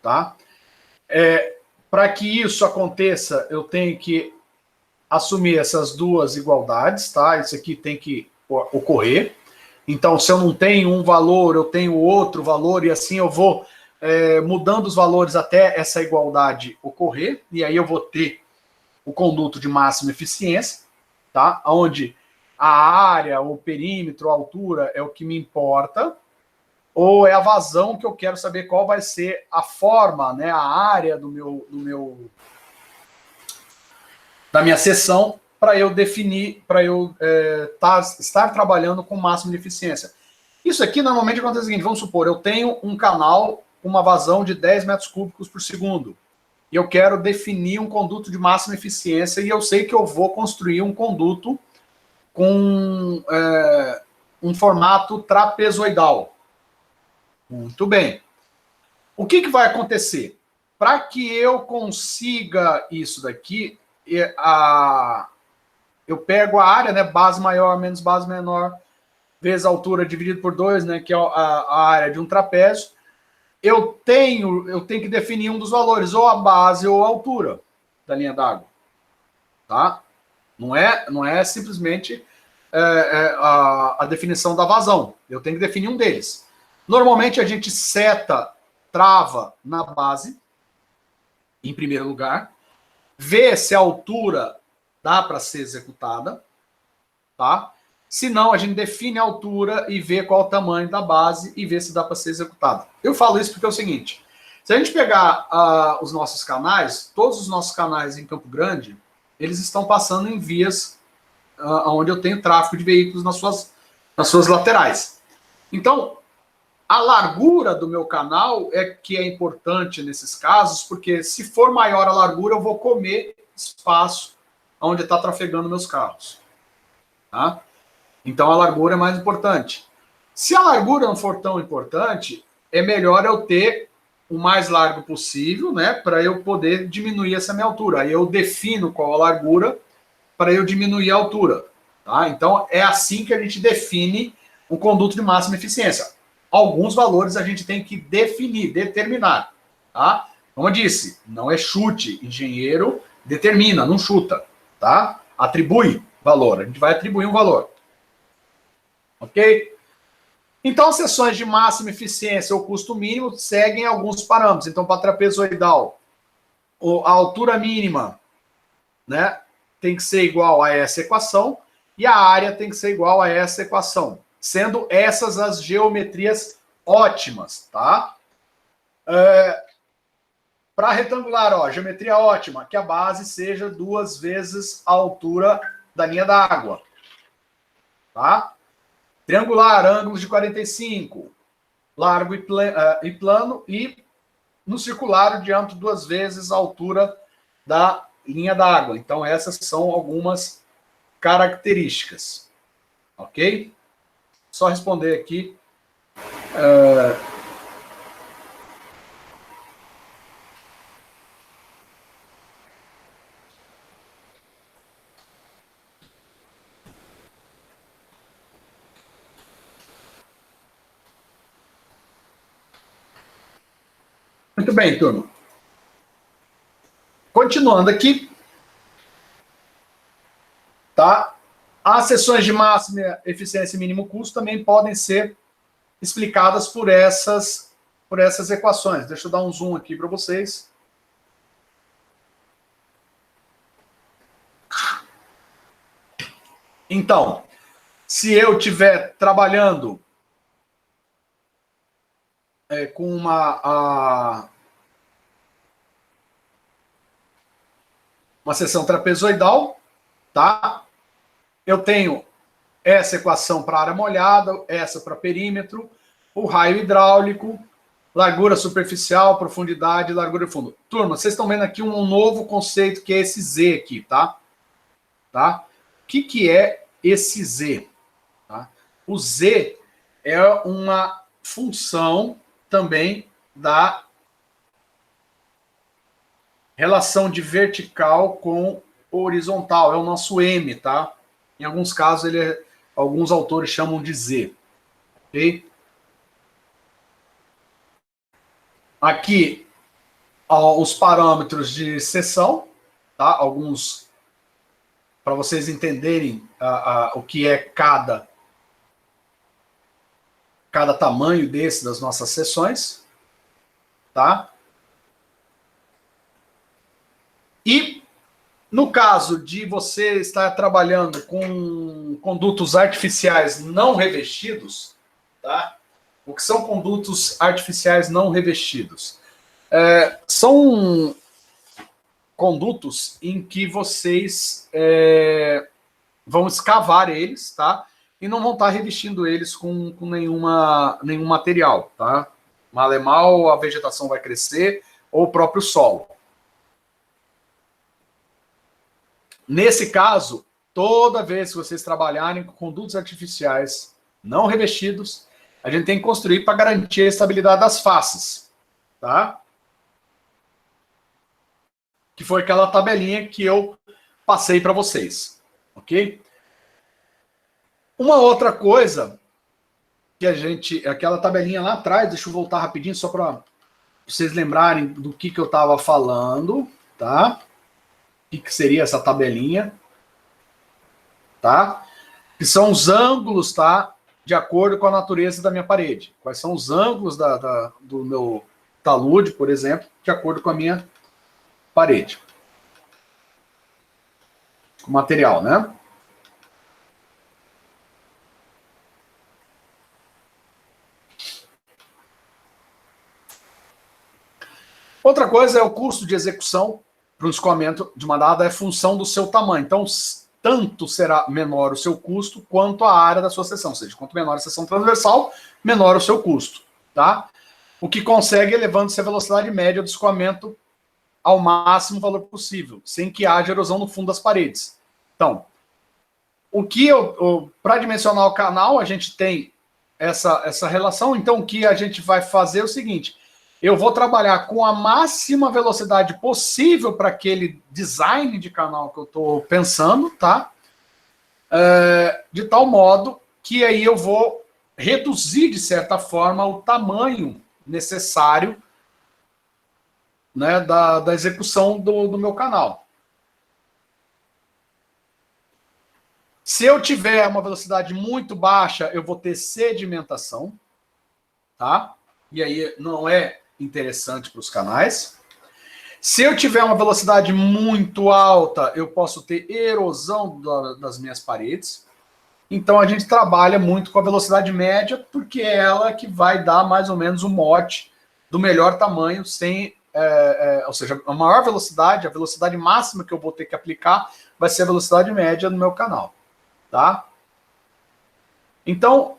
tá? Para que isso aconteça, eu tenho que assumir essas duas igualdades, tá? Isso aqui tem que ocorrer. Então, se eu não tenho um valor, eu tenho outro valor, e assim eu vou mudando os valores até essa igualdade ocorrer, e aí eu vou ter o conduto de máxima eficiência, tá? Onde a área, o perímetro, a altura é o que me importa, ou é a vazão que eu quero saber qual vai ser a forma, né, a área da minha seção, para eu definir, para eu estar trabalhando com máxima de eficiência. Isso aqui normalmente acontece o seguinte: vamos supor, eu tenho um canal com uma vazão de 10 metros cúbicos por segundo, e eu quero definir um conduto de máxima eficiência, e eu sei que eu vou construir um conduto com um formato trapezoidal. Muito bem. O que vai acontecer? Para que eu consiga isso daqui, eu pego a área, né, base maior menos base menor, vezes a altura dividido por 2, né, que é a área de um trapézio. Eu tenho que definir um dos valores, ou a base ou a altura da linha d'água. Tá? Não é simplesmente a definição da vazão. Eu tenho que definir um deles. Normalmente a gente trava na base, em primeiro lugar, vê se a altura dá para ser executada, tá? Se não, a gente define a altura e vê qual o tamanho da base e vê se dá para ser executada. Eu falo isso porque é o seguinte: se a gente pegar os nossos canais, todos os nossos canais em Campo Grande, eles estão passando em vias onde eu tenho tráfego de veículos nas suas laterais. Então, a largura do meu canal é que é importante nesses casos, porque se for maior a largura, eu vou comer espaço onde está trafegando meus carros. Tá? Então, a largura é mais importante. Se a largura não for tão importante, é melhor eu ter o mais largo possível, né, para eu poder diminuir essa minha altura. Aí eu defino qual a largura para eu diminuir a altura. Tá? Então, é assim que a gente define um conduto de máxima eficiência. Alguns valores a gente tem que definir, determinar. Tá? Como eu disse, não é chute. Engenheiro determina, não chuta. Tá? Atribui valor. A gente vai atribuir um valor. Ok? Então, as seções de máxima eficiência ou custo mínimo seguem alguns parâmetros. Então, para trapezoidal, a altura mínima, né, tem que ser igual a essa equação, e a área tem que ser igual a essa equação, sendo essas as geometrias ótimas, tá? Para retangular, ó, geometria ótima, que a base seja 2 vezes a altura da linha d'água, tá? Triangular, ângulos de 45, largo e plano, e no circular, o diâmetro 2 vezes a altura da linha d'água. Então, essas são algumas características. Ok? Só responder aqui. Muito bem, turma. Continuando aqui, tá? As seções de máxima eficiência e mínimo custo também podem ser explicadas por essas equações. Deixa eu dar um zoom aqui para vocês. Então, se eu estiver trabalhando com uma seção trapezoidal, tá? Eu tenho essa equação para área molhada, essa para perímetro, o raio hidráulico, largura superficial, profundidade, largura de fundo. Turma, vocês estão vendo aqui um novo conceito que é esse Z aqui, tá? Tá? O que é esse Z? Tá? O Z é uma função também da relação de vertical com horizontal. É o nosso M, tá? Em alguns casos ele alguns autores chamam de Z. Ok? Aqui, os parâmetros de seção, tá? Alguns, para vocês entenderem o que é cada tamanho desse das nossas seções, tá? E no caso de você estar trabalhando com condutos artificiais não revestidos, tá? O que são condutos artificiais não revestidos? São condutos em que vocês vão escavar eles, tá? E não vão estar revestindo eles com nenhum material, tá? Mal é mal, a vegetação vai crescer, ou o próprio solo. Nesse caso, toda vez que vocês trabalharem com condutos artificiais não revestidos, a gente tem que construir para garantir a estabilidade das faces, tá? Que foi aquela tabelinha que eu passei para vocês, ok? Uma outra coisa que aquela tabelinha lá atrás, deixa eu voltar rapidinho só para vocês lembrarem do que eu estava falando, tá? O que seria essa tabelinha, tá? Que são os ângulos, tá? De acordo com a natureza da minha parede. Quais são os ângulos do meu talude, por exemplo, de acordo com a minha parede. Com material, né? Outra coisa é o custo de execução para o escoamento de uma dada é função do seu tamanho. Então, tanto será menor o seu custo quanto a área da sua seção. Ou seja, quanto menor a seção transversal, menor o seu custo, tá? O que consegue elevando-se a velocidade média do escoamento ao máximo valor possível, sem que haja erosão no fundo das paredes. Então, para dimensionar o canal, a gente tem essa relação. Então, o que a gente vai fazer é o seguinte: eu vou trabalhar com a máxima velocidade possível para aquele design de canal que eu estou pensando, tá? De tal modo que aí eu vou reduzir, de certa forma, o tamanho necessário, né, da execução do meu canal. Se eu tiver uma velocidade muito baixa, eu vou ter sedimentação, tá? E aí não é interessante para os canais. Se eu tiver uma velocidade muito alta, eu posso ter erosão das minhas paredes. Então a gente trabalha muito com a velocidade média, porque é ela que vai dar mais ou menos o mote do melhor tamanho, ou seja, a maior velocidade, a velocidade máxima que eu vou ter que aplicar vai ser a velocidade média no meu canal, tá? Então,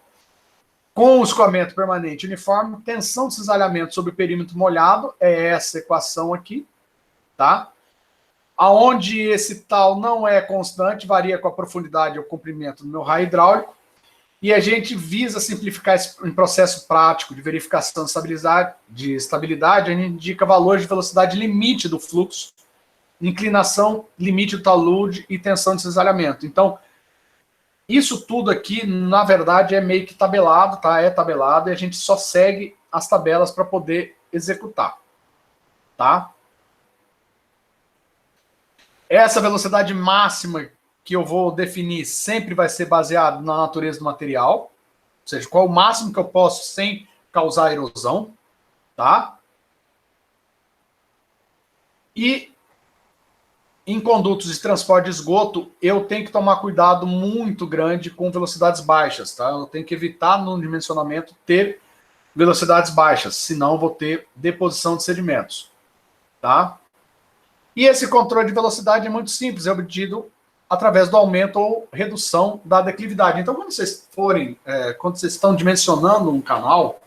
com o escoamento permanente uniforme, tensão de cisalhamento sobre o perímetro molhado é essa equação aqui, tá? Aonde esse tal não é constante, varia com a profundidade ou comprimento do meu raio hidráulico, e a gente visa simplificar esse processo prático de verificação de estabilidade, a gente indica valores de velocidade limite do fluxo, inclinação limite do talude e tensão de cisalhamento. Então, isso tudo aqui, na verdade, é meio que tabelado, tá? É tabelado e a gente só segue as tabelas para poder executar, tá? Essa velocidade máxima que eu vou definir sempre vai ser baseada na natureza do material, ou seja, qual o máximo que eu posso sem causar erosão, tá? E em condutos de transporte de esgoto, eu tenho que tomar cuidado muito grande com velocidades baixas, tá? Eu tenho que evitar no dimensionamento ter velocidades baixas, senão eu vou ter deposição de sedimentos, tá? E esse controle de velocidade é muito simples, é obtido através do aumento ou redução da declividade. Então, quando vocês estão dimensionando um canal,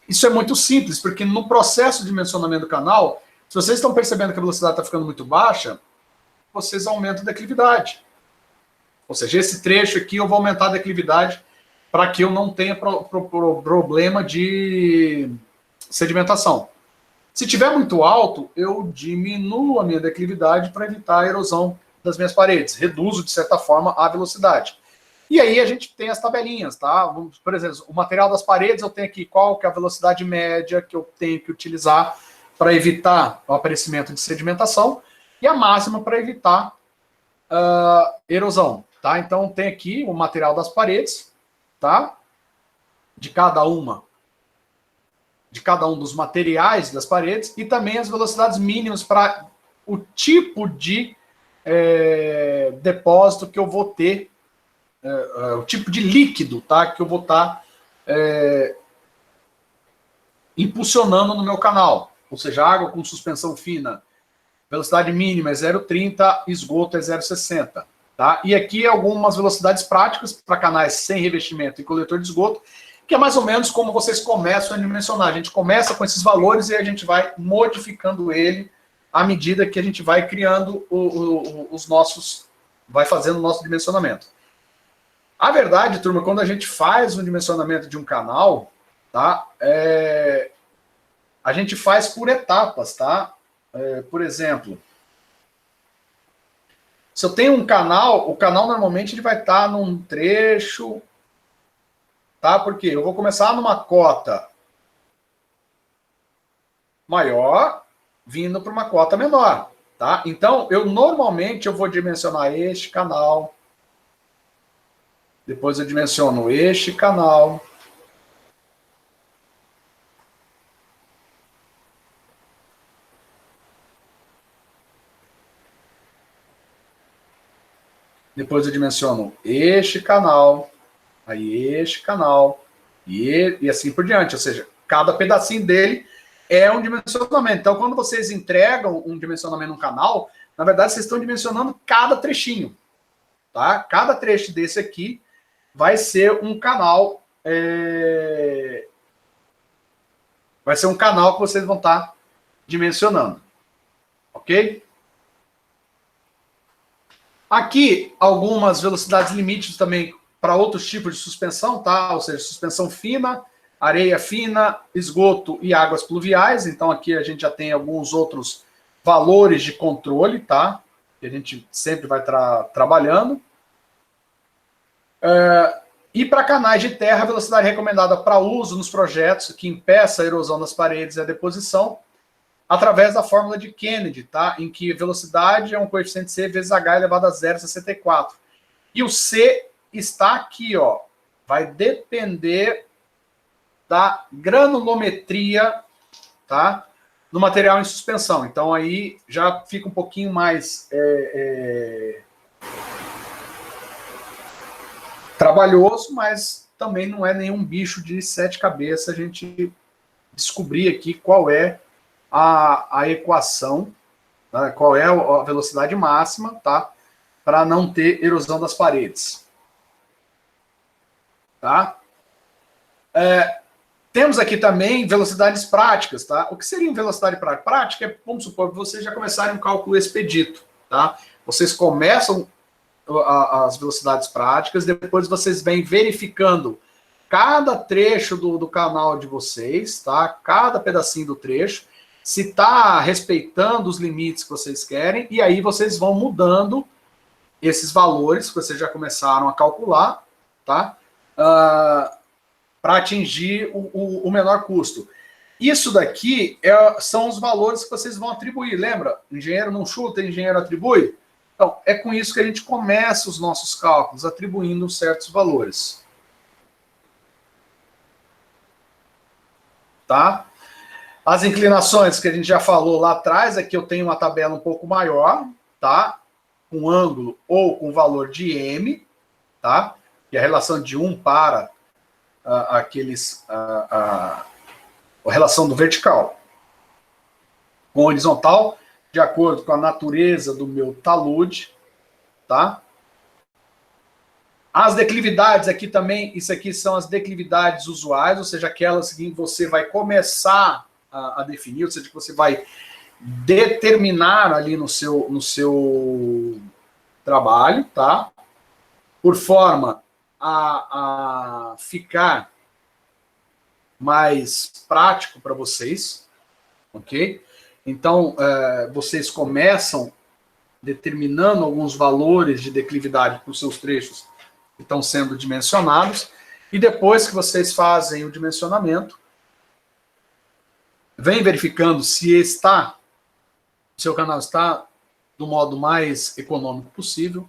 isso é muito simples, porque no processo de dimensionamento do canal, se vocês estão percebendo que a velocidade está ficando muito baixa, vocês aumentam a declividade. Ou seja, esse trecho aqui eu vou aumentar a declividade para que eu não tenha problema de sedimentação. Se tiver muito alto, eu diminuo a minha declividade para evitar a erosão das minhas paredes. Reduzo, de certa forma, a velocidade. E aí a gente tem as tabelinhas, tá? Por exemplo, o material das paredes, eu tenho aqui qual que é a velocidade média que eu tenho que utilizar para evitar o aparecimento de sedimentação e a máxima para evitar erosão, tá? Então tem aqui o material das paredes, tá? De cada um dos materiais das paredes e também as velocidades mínimas para o tipo de depósito que eu vou ter, o tipo de líquido, tá? Que eu vou estar impulsionando no meu canal. Ou seja, água com suspensão fina, velocidade mínima é 0,30, esgoto é 0,60. Tá? E aqui algumas velocidades práticas para canais sem revestimento e coletor de esgoto, que é mais ou menos como vocês começam a dimensionar. A gente começa com esses valores e a gente vai modificando ele à medida que a gente vai criando os nossos, vai fazendo o nosso dimensionamento. A verdade, turma, quando a gente faz um dimensionamento de um canal, tá? A gente faz por etapas, tá? Por exemplo, se eu tenho um canal, o canal normalmente ele vai estar num trecho, tá? Porque eu vou começar numa cota maior, vindo para uma cota menor, tá? Então, normalmente eu vou dimensionar este canal, depois eu dimensiono este canal, depois eu dimensiono este canal, aí este canal, e assim por diante. Ou seja, cada pedacinho dele é um dimensionamento. Então, quando vocês entregam um dimensionamento no canal, na verdade, vocês estão dimensionando cada trechinho. Tá? Cada trecho desse aqui vai ser um canal. Vai ser um canal que vocês vão estar dimensionando. Ok? Aqui, algumas velocidades limites também para outros tipos de suspensão, tá? Ou seja, suspensão fina, areia fina, esgoto e águas pluviais. Então, aqui a gente já tem alguns outros valores de controle, tá? Que a gente sempre vai trabalhando. E para canais de terra, a velocidade recomendada para uso nos projetos que impeça a erosão das paredes e a deposição, através da fórmula de Kennedy, tá? Em que velocidade é um coeficiente C vezes H elevado a 0,64. E o C está aqui, ó. Vai depender da granulometria, tá? No material em suspensão. Então aí já fica um pouquinho mais trabalhoso, mas também não é nenhum bicho de 7 cabeças a gente descobrir aqui qual é a equação, tá? Qual é a velocidade máxima, tá? Para não ter erosão das paredes. Tá? Temos aqui também velocidades práticas, tá? O que seria velocidade prática? Prática é, vamos supor, que vocês já começarem um cálculo expedito, tá? Vocês começam as velocidades práticas, depois vocês vêm verificando cada trecho do canal de vocês, tá? Cada pedacinho do trecho, se está respeitando os limites que vocês querem, e aí vocês vão mudando esses valores que vocês já começaram a calcular, tá? Para atingir o menor custo. Isso daqui são os valores que vocês vão atribuir. Lembra? Engenheiro não chuta, engenheiro atribui. Então, é com isso que a gente começa os nossos cálculos, atribuindo certos valores. Tá? As inclinações que a gente já falou lá atrás, aqui eu tenho uma tabela um pouco maior, tá? Com ângulo ou com valor de M, tá? Que é a relação de 1 para a relação do vertical. Com horizontal, de acordo com a natureza do meu talude, tá? As declividades aqui também, isso aqui são as declividades usuais, ou seja, aquelas que você vai começar a definir, ou seja, que você vai determinar ali no seu trabalho, tá? Por forma a ficar mais prático para vocês, ok? Então, vocês começam determinando alguns valores de declividade para os seus trechos que estão sendo dimensionados, e depois que vocês fazem o dimensionamento, vem verificando se seu canal está do modo mais econômico possível.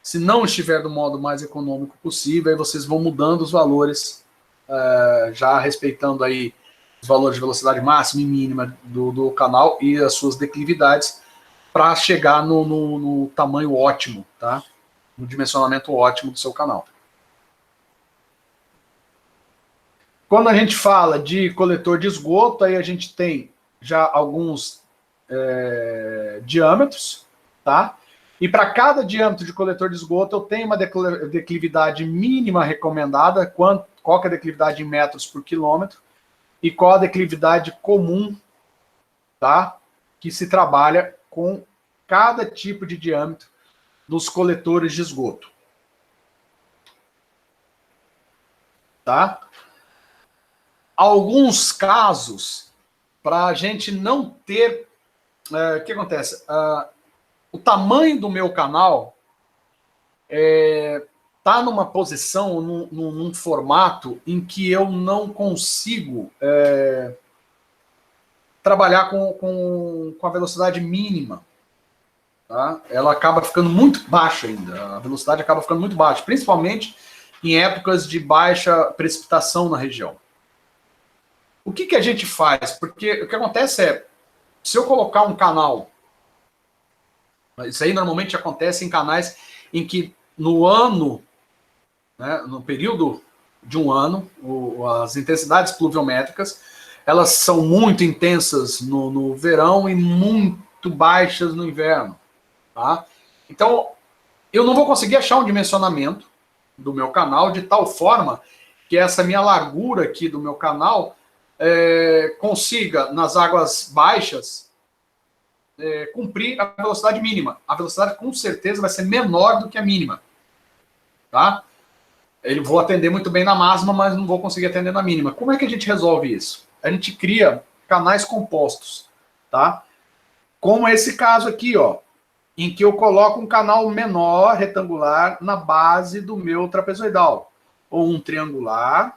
Se não estiver do modo mais econômico possível, aí vocês vão mudando os valores, já respeitando aí os valores de velocidade máxima e mínima do canal e as suas declividades, para chegar no tamanho ótimo, tá? No dimensionamento ótimo do seu canal. Quando a gente fala de coletor de esgoto, aí a gente tem já alguns diâmetros, tá? E para cada diâmetro de coletor de esgoto, eu tenho uma declividade mínima recomendada, qual que é a declividade em metros por quilômetro, e qual a declividade comum, tá? Que se trabalha com cada tipo de diâmetro dos coletores de esgoto. Tá? Alguns casos, para a gente não ter... o que acontece? O tamanho do meu canal está numa posição, num formato em que eu não consigo trabalhar com a velocidade mínima. Tá? Ela acaba ficando muito baixa ainda, a velocidade acaba ficando muito baixa, principalmente em épocas de baixa precipitação na região. O que a gente faz? Porque o que acontece se eu colocar um canal, isso aí normalmente acontece em canais em que no ano, né, no período de um ano, as intensidades pluviométricas, elas são muito intensas no verão e muito baixas no inverno. Tá? Então, eu não vou conseguir achar um dimensionamento do meu canal de tal forma que essa minha largura aqui do meu canal consiga, nas águas baixas, cumprir a velocidade mínima. A velocidade, com certeza, vai ser menor do que a mínima. Tá? Eu vou atender muito bem na máxima, mas não vou conseguir atender na mínima. Como é que a gente resolve isso? A gente cria canais compostos. Tá? Como esse caso aqui, ó, em que eu coloco um canal menor, retangular, na base do meu trapezoidal. Ou um triangular,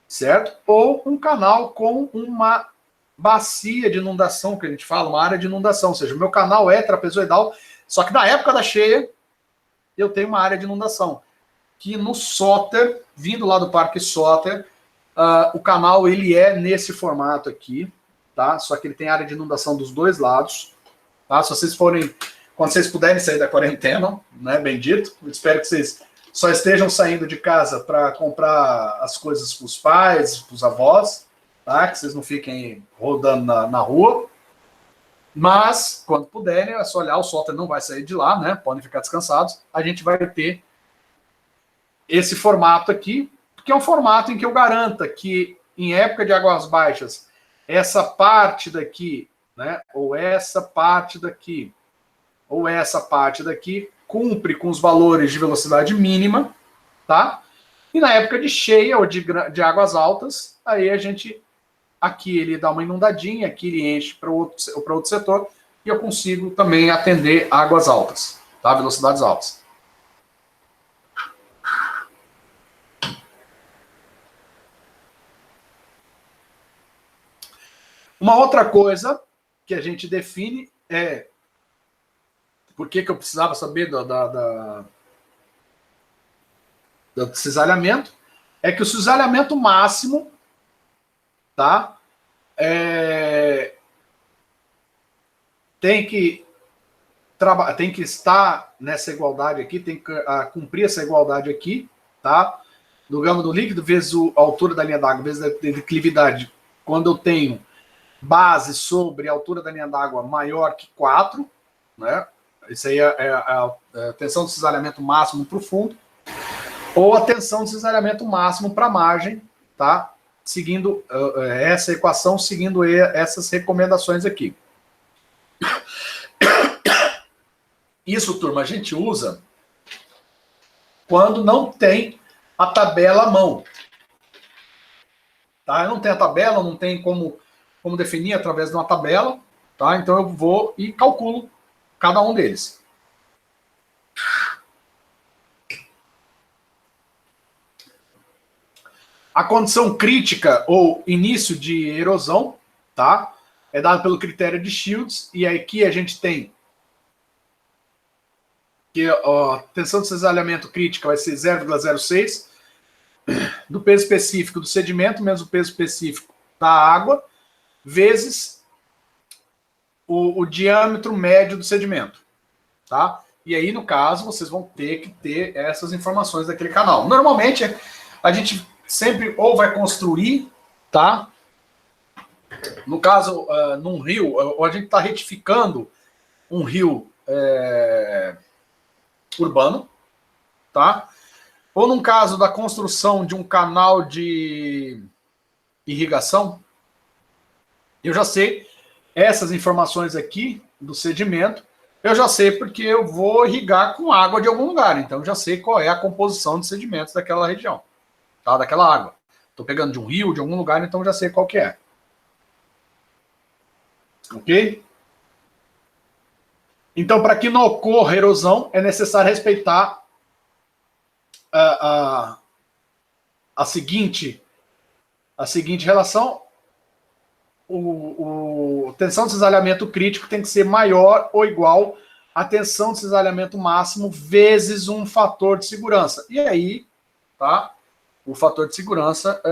certo? Ou um canal com uma bacia de inundação, que a gente fala, uma área de inundação. Ou seja, o meu canal é trapezoidal, só que na época da cheia, eu tenho uma área de inundação. Que no Soter, vindo lá do Parque Soter, o canal ele é nesse formato aqui, tá? Só que ele tem área de inundação dos dois lados. Tá? Se vocês forem... Quando vocês puderem sair da quarentena, né, bendito, eu espero que vocês só estejam saindo de casa para comprar as coisas para os pais, para os avós, tá? Que vocês não fiquem rodando na rua. Mas, quando puderem, é só olhar, o Soter não vai sair de lá, né? Podem ficar descansados. A gente vai ter esse formato aqui, que é um formato em que eu garanta que, em época de águas baixas, essa parte daqui, né, ou essa parte daqui, ou essa parte daqui, cumpre com os valores de velocidade mínima, tá? E na época de cheia ou de águas altas, aí a gente, aqui ele dá uma inundadinha, aqui ele enche para outro setor, e eu consigo também atender águas altas, tá? Velocidades altas. Uma outra coisa que a gente define é... Por que eu precisava saber do cisalhamento? É que o cisalhamento máximo, tá? Tem que estar nessa igualdade aqui, tem que cumprir essa igualdade aqui, tá? Do gama do líquido vezes a altura da linha d'água, vezes a declividade. Quando eu tenho base sobre a altura da linha d'água maior que 4, né? Isso aí é a tensão de cisalhamento máximo para o fundo, ou a tensão de cisalhamento máximo para a margem, tá? Seguindo essa equação, seguindo essas recomendações aqui. Isso, turma, a gente usa quando não tem a tabela à mão. Tá? Eu não tenho a tabela, não tem como definir através de uma tabela, tá? Então eu vou e calculo cada um deles. A condição crítica ou início de erosão, tá? É dado pelo critério de Shields, e aqui a gente tem que a tensão de cisalhamento crítica vai ser 0,06 do peso específico do sedimento, menos o peso específico da água, vezes o diâmetro médio do sedimento, tá? E aí, no caso, vocês vão ter que ter essas informações daquele canal. Normalmente, a gente sempre ou vai construir, tá? No caso, num rio, ou a gente está retificando um rio urbano, tá? Ou num caso da construção de um canal de irrigação, eu já sei essas informações aqui do sedimento, eu já sei porque eu vou irrigar com água de algum lugar, então eu já sei qual é a composição de sedimentos daquela região, tá? Daquela água. Estou pegando de um rio, de algum lugar, então eu já sei qual que é. Ok? Então, para que não ocorra erosão, é necessário respeitar a seguinte relação. A tensão de cisalhamento crítico tem que ser maior ou igual à tensão de cisalhamento máximo vezes um fator de segurança. E aí, tá? O fator de segurança,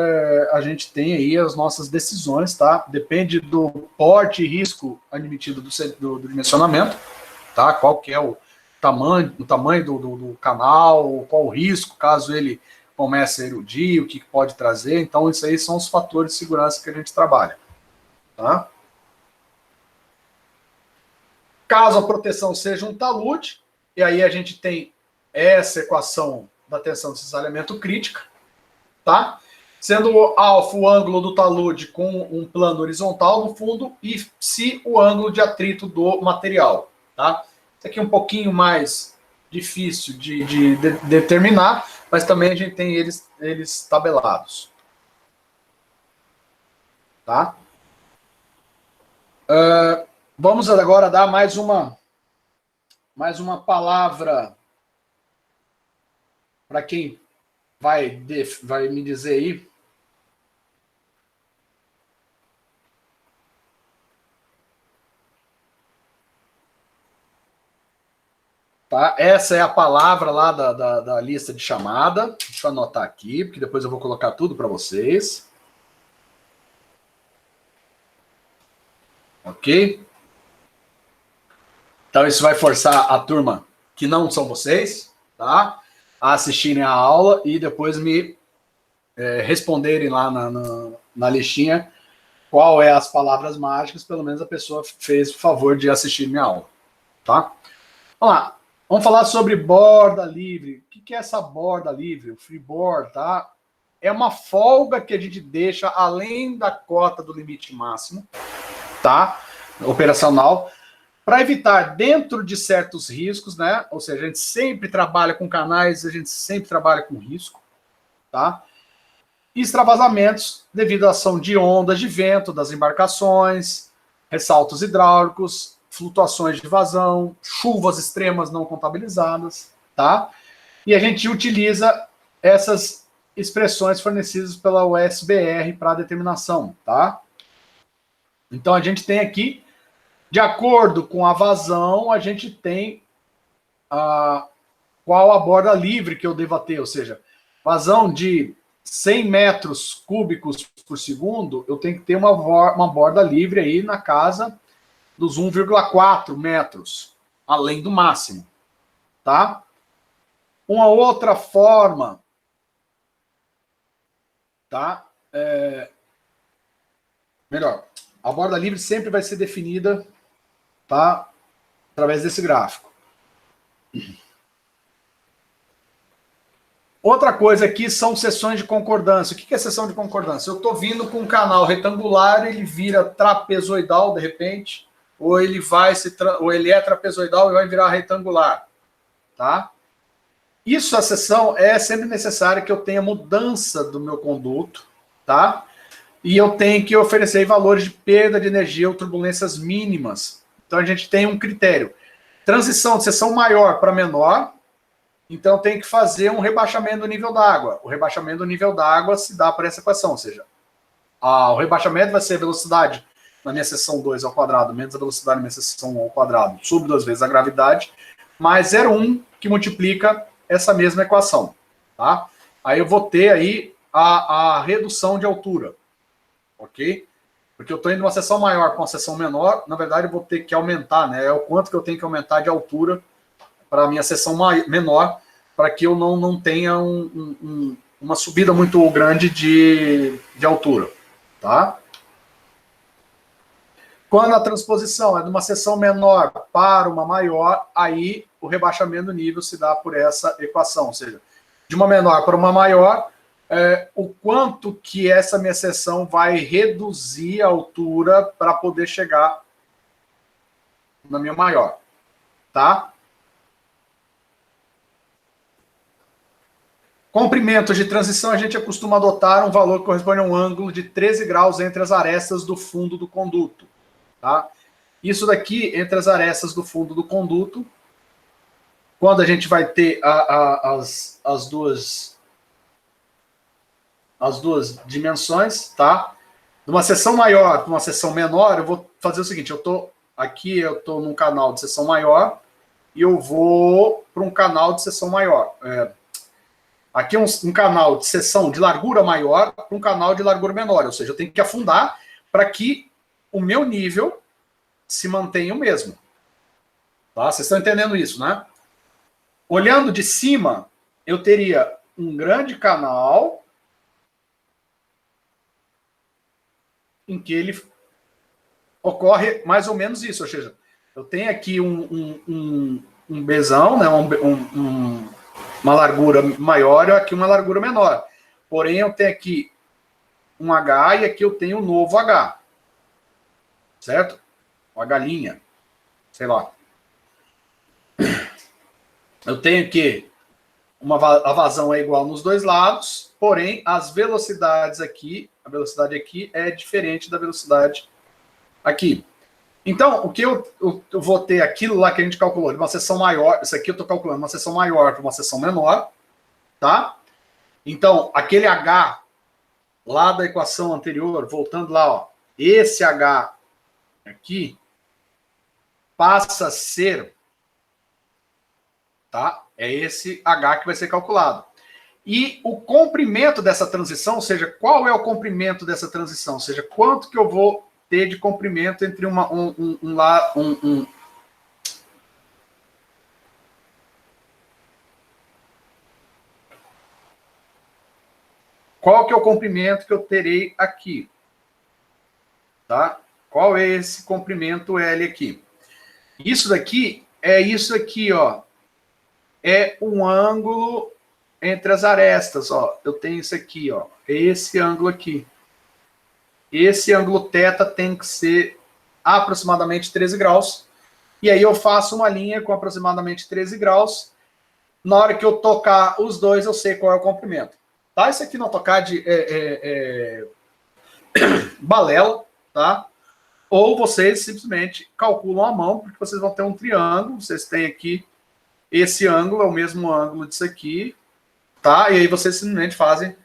a gente tem aí as nossas decisões, tá? Depende do porte e risco admitido do dimensionamento, tá? Qual que é o tamanho do canal, qual o risco, caso ele comece a erudir, o que pode trazer. Então, isso aí são os fatores de segurança que a gente trabalha, tá? Caso a proteção seja um talude, e aí a gente tem essa equação da tensão de cisalhamento crítica, tá? Sendo alfa o ângulo do talude com um plano horizontal no fundo e psi o ângulo de atrito do material, tá? Isso aqui é um pouquinho mais difícil de determinar, mas também a gente tem eles tabelados, tá? Vamos agora dar mais uma palavra para quem vai me dizer aí. Tá? Essa é a palavra lá da lista de chamada. Deixa eu anotar aqui, porque depois eu vou colocar tudo para vocês. Ok? Então isso vai forçar a turma que não são vocês, tá? A assistirem a aula e depois me responderem lá na listinha qual é as palavras mágicas. Pelo menos a pessoa fez o favor de assistir minha aula, tá? Vamos lá. Vamos falar sobre borda livre. O que é essa borda livre? O freeboard, tá? É uma folga que a gente deixa além da cota do limite máximo, tá? Operacional, para evitar dentro de certos riscos, né? Ou seja, a gente sempre trabalha com canais, a gente sempre trabalha com risco, tá? E extravasamentos devido à ação de ondas de vento das embarcações, ressaltos hidráulicos, flutuações de vazão, chuvas extremas não contabilizadas, tá? E a gente utiliza essas expressões fornecidas pela USBR para determinação, tá? Então a gente tem aqui, de acordo com a vazão, a gente tem qual a borda livre que eu devo ter, ou seja, vazão de 100 metros cúbicos por segundo, eu tenho que ter uma borda livre aí na casa dos 1,4 metros, além do máximo, tá? Uma outra forma, tá? Melhor, a borda livre sempre vai ser definida, tá? Através desse gráfico. Outra coisa aqui são seções de concordância. O que é seção de concordância? Eu estou vindo com um canal retangular, ele vira trapezoidal de repente, ou ele é trapezoidal e vai virar retangular, tá? Isso, a seção, é sempre necessário que eu tenha mudança do meu conduto, tá? E eu tenho que oferecer valores de perda de energia ou turbulências mínimas. Então a gente tem um critério. Transição de seção maior para menor, Então tem que fazer um rebaixamento do nível d'água. O rebaixamento do nível d'água se dá por essa equação, ou seja, o rebaixamento vai ser a velocidade na minha seção 2 ao quadrado, menos a velocidade na minha seção 1 ao quadrado, sobre 2 vezes a gravidade, mais 0,1, que multiplica essa mesma equação. Tá? Aí eu vou ter aí a redução de altura. Ok? Porque eu estou indo de uma seção maior para uma seção menor, na verdade eu vou ter que aumentar, né? É o quanto que eu tenho que aumentar de altura para a minha seção menor, para que eu não tenha uma subida muito grande de altura. Tá? Quando a transposição é de uma seção menor para uma maior, aí o rebaixamento do nível se dá por essa equação, ou seja, de uma menor para uma maior, o quanto que essa minha seção vai reduzir a altura para poder chegar na minha maior, tá? Comprimento de transição, a gente costuma adotar um valor que corresponde a um ângulo de 13 graus entre as arestas do fundo do conduto, tá? Isso daqui, entre as arestas do fundo do conduto, quando a gente vai ter as duas dimensões, tá? De uma seção maior para uma seção menor, eu vou fazer o seguinte, eu estou num canal de seção maior e eu vou para um canal de seção maior. Aqui é um canal de seção de largura maior para um canal de largura menor, ou seja, eu tenho que afundar para que o meu nível se mantenha o mesmo. Tá? Vocês estão entendendo isso, né? Olhando de cima, eu teria um grande canal em que ele ocorre mais ou menos isso, ou seja, eu tenho aqui um Bzão, né, uma largura maior e aqui uma largura menor. Porém, eu tenho aqui um H e aqui eu tenho um novo H. Certo? Uma galinha. Sei lá. Eu tenho aqui a vazão é igual nos dois lados, porém as velocidades aqui, a velocidade aqui é diferente da velocidade aqui. Então, o que eu vou ter aquilo lá que a gente calculou, de uma seção maior, isso aqui eu estou calculando uma seção maior para uma seção menor, tá? Então, aquele H lá da equação anterior, voltando lá, ó, esse H aqui passa a ser, tá? É esse H que vai ser calculado. E o comprimento dessa transição, ou seja, qual é o comprimento dessa transição? Ou seja, quanto que eu vou ter de comprimento entre Qual que é o comprimento que eu terei aqui? Tá? Qual é esse comprimento L aqui? Isso daqui é isso aqui, ó. É um ângulo entre as arestas, ó. Eu tenho isso aqui, ó. Esse ângulo aqui. Esse ângulo θ tem que ser aproximadamente 13 graus. E aí eu faço uma linha com aproximadamente 13 graus. Na hora que eu tocar os dois, eu sei qual é o comprimento. Tá? Isso aqui no AutoCAD é balela, tá? Ou vocês simplesmente calculam à mão, porque vocês vão ter um triângulo. Vocês têm aqui esse ângulo, é o mesmo ângulo disso aqui, tá? E aí vocês simplesmente fazem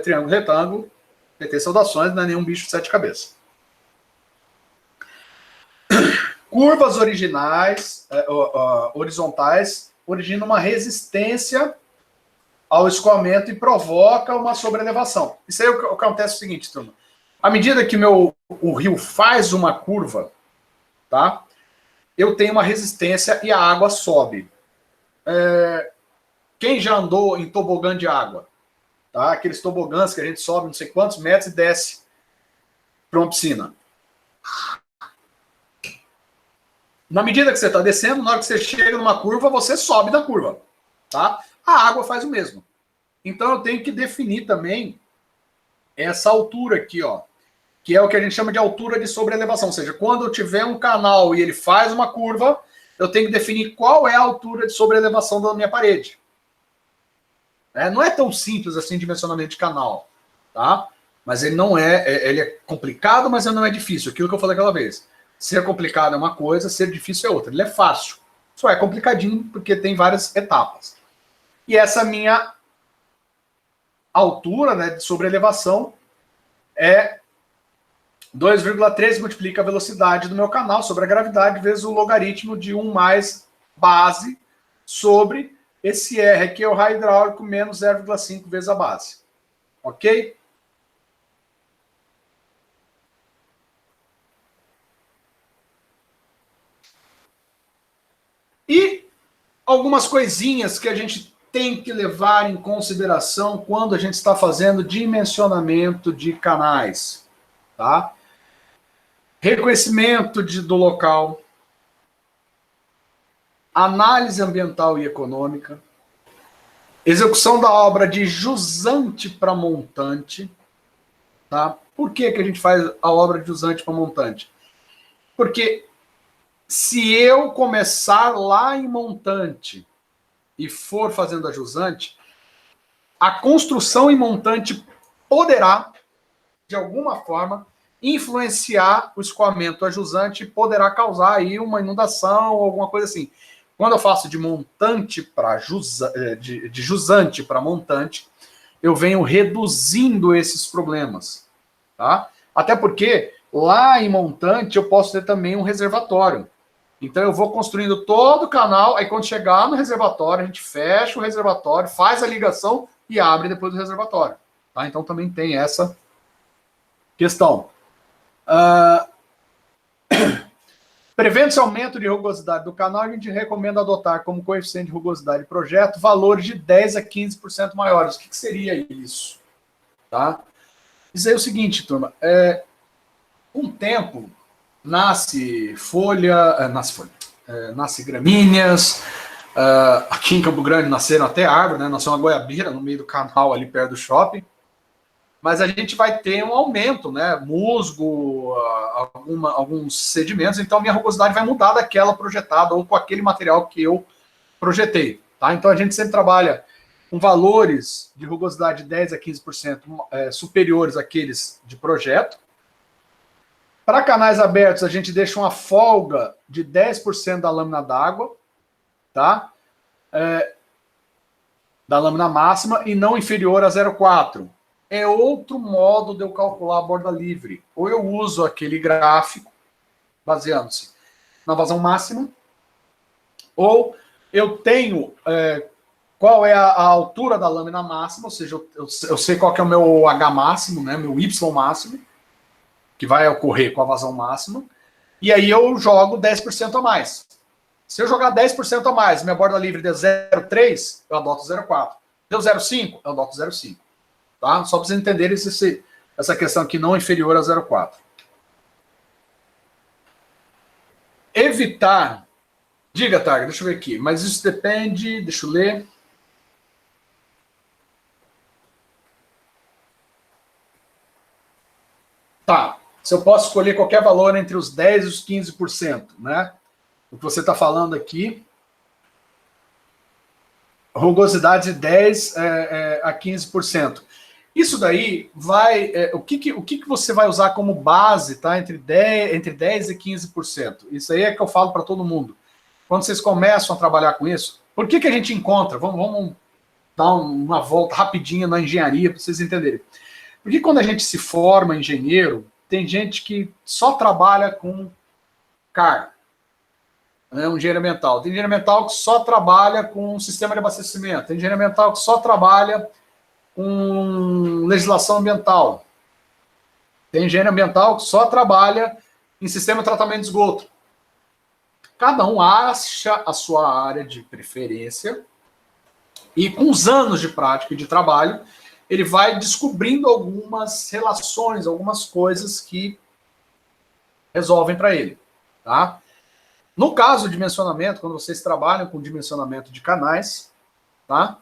triângulo, retângulo, PT saudações, não é nenhum bicho de 7 cabeças. Curvas horizontais originam uma resistência ao escoamento e provoca uma sobrelevação. Isso aí acontece o seguinte, turma. À medida que o rio faz uma curva, tá? Eu tenho uma resistência e a água sobe. Quem já andou em tobogã de água? Tá? Aqueles tobogãs que a gente sobe não sei quantos metros e desce para uma piscina. Na medida que você está descendo, na hora que você chega numa curva, você sobe da curva. Tá? A água faz o mesmo. Então eu tenho que definir também essa altura aqui, ó, que é o que a gente chama de altura de sobrelevação. Ou seja, quando eu tiver um canal e ele faz uma curva, eu tenho que definir qual é a altura de sobrelevação da minha parede. Não é tão simples assim dimensionamento de canal, tá? Mas ele não ele é complicado, mas ele não é difícil. Aquilo que eu falei aquela vez. Ser complicado é uma coisa, ser difícil é outra. Ele é fácil. Só é complicadinho porque tem várias etapas. E essa minha altura, né, de sobreelevação é 2,13 multiplica a velocidade do meu canal sobre a gravidade vezes o logaritmo de 1 mais base sobre esse R aqui é o raio hidráulico menos 0,5 vezes a base. Ok? E algumas coisinhas que a gente tem que levar em consideração quando a gente está fazendo dimensionamento de canais, tá? Reconhecimento do local, análise ambiental e econômica, execução da obra de jusante para montante, tá? Por que que a gente faz a obra de jusante para montante? Porque se eu começar lá em montante e for fazendo a jusante, a construção em montante poderá, de alguma forma, influenciar o escoamento a jusante e poderá causar aí uma inundação ou alguma coisa assim. Quando eu faço de montante para de jusante para montante, eu venho reduzindo esses problemas, tá? Até porque lá em montante eu posso ter também um reservatório. Então eu vou construindo todo o canal, aí quando chegar no reservatório, a gente fecha o reservatório, faz a ligação e abre depois do reservatório. Tá? Então também tem essa questão. Prevendo-se aumento de rugosidade do canal, a gente recomenda adotar como coeficiente de rugosidade de projeto valores de 10 a 15% maiores. O que seria isso? Tá? Isso aí é o seguinte, turma. Com o tempo, nasce gramíneas. Aqui em Campo Grande nasceram até árvore, né? Nasceu uma goiabeira no meio do canal ali perto do shopping. Mas a gente vai ter um aumento, né? Musgo, alguns sedimentos, então minha rugosidade vai mudar daquela projetada ou com aquele material que eu projetei. Tá? Então a gente sempre trabalha com valores de rugosidade de 10 a 15% superiores àqueles de projeto. Para canais abertos, a gente deixa uma folga de 10% da lâmina d'água, tá? Da lâmina máxima e não inferior a 0,4. É outro modo de eu calcular a borda livre. Ou eu uso aquele gráfico, baseando-se na vazão máxima, ou eu tenho qual é a altura da lâmina máxima, ou seja, eu sei qual que é o meu H máximo, né, meu Y máximo, que vai ocorrer com a vazão máxima, e aí eu jogo 10% a mais. Se eu jogar 10% a mais, minha borda livre deu 0,3, eu adoto 0,4. Deu 0,5, eu adoto 0,5. Tá? Só para vocês entenderem essa questão aqui não inferior a 0,4. Evitar. Diga, Targa, deixa eu ver aqui. Mas isso depende. Deixa eu ler. Tá. Se eu posso escolher qualquer valor entre os 10% e os 15%, né? O que você está falando aqui. Rugosidade de 10% a 15%. Isso daí vai... o que você vai usar como base, tá? Entre 10% e 15%. Isso aí é que eu falo para todo mundo. Quando vocês começam a trabalhar com isso, por que a gente encontra? Vamos dar uma volta rapidinha na engenharia para vocês entenderem. Porque quando a gente se forma engenheiro, tem gente que só trabalha com CAR, né, um engenheiro ambiental. Tem engenheiro ambiental que só trabalha com sistema de abastecimento. Tem engenheiro ambiental que só trabalha com legislação ambiental. Tem engenheiro ambiental que só trabalha em sistema de tratamento de esgoto. Cada um acha a sua área de preferência e com os anos de prática e de trabalho, ele vai descobrindo algumas relações, algumas coisas que resolvem para ele. Tá? No caso de dimensionamento, quando vocês trabalham com dimensionamento de canais, tá?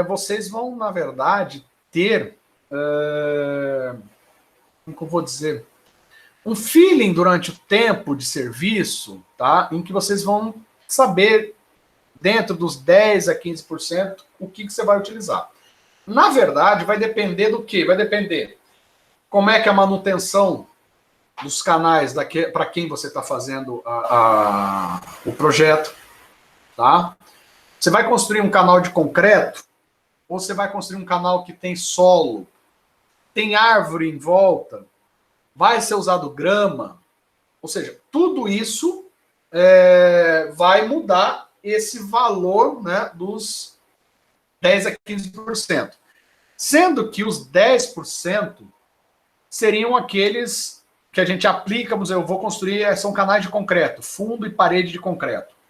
Vocês vão, na verdade, ter, como que eu vou dizer, um feeling durante o tempo de serviço, tá? Em que vocês vão saber, dentro dos 10% a 15%, o que você vai utilizar. Na verdade, vai depender do quê? Vai depender como é que a manutenção dos canais para quem você está fazendo o projeto, tá? Você vai construir um canal de concreto ou você vai construir um canal que tem solo, tem árvore em volta, vai ser usado grama, ou seja, tudo isso vai mudar esse valor, né, dos 10 a 15%. Sendo que os 10% seriam aqueles que a gente aplica, eu vou construir, são canais de concreto, fundo e parede de concreto.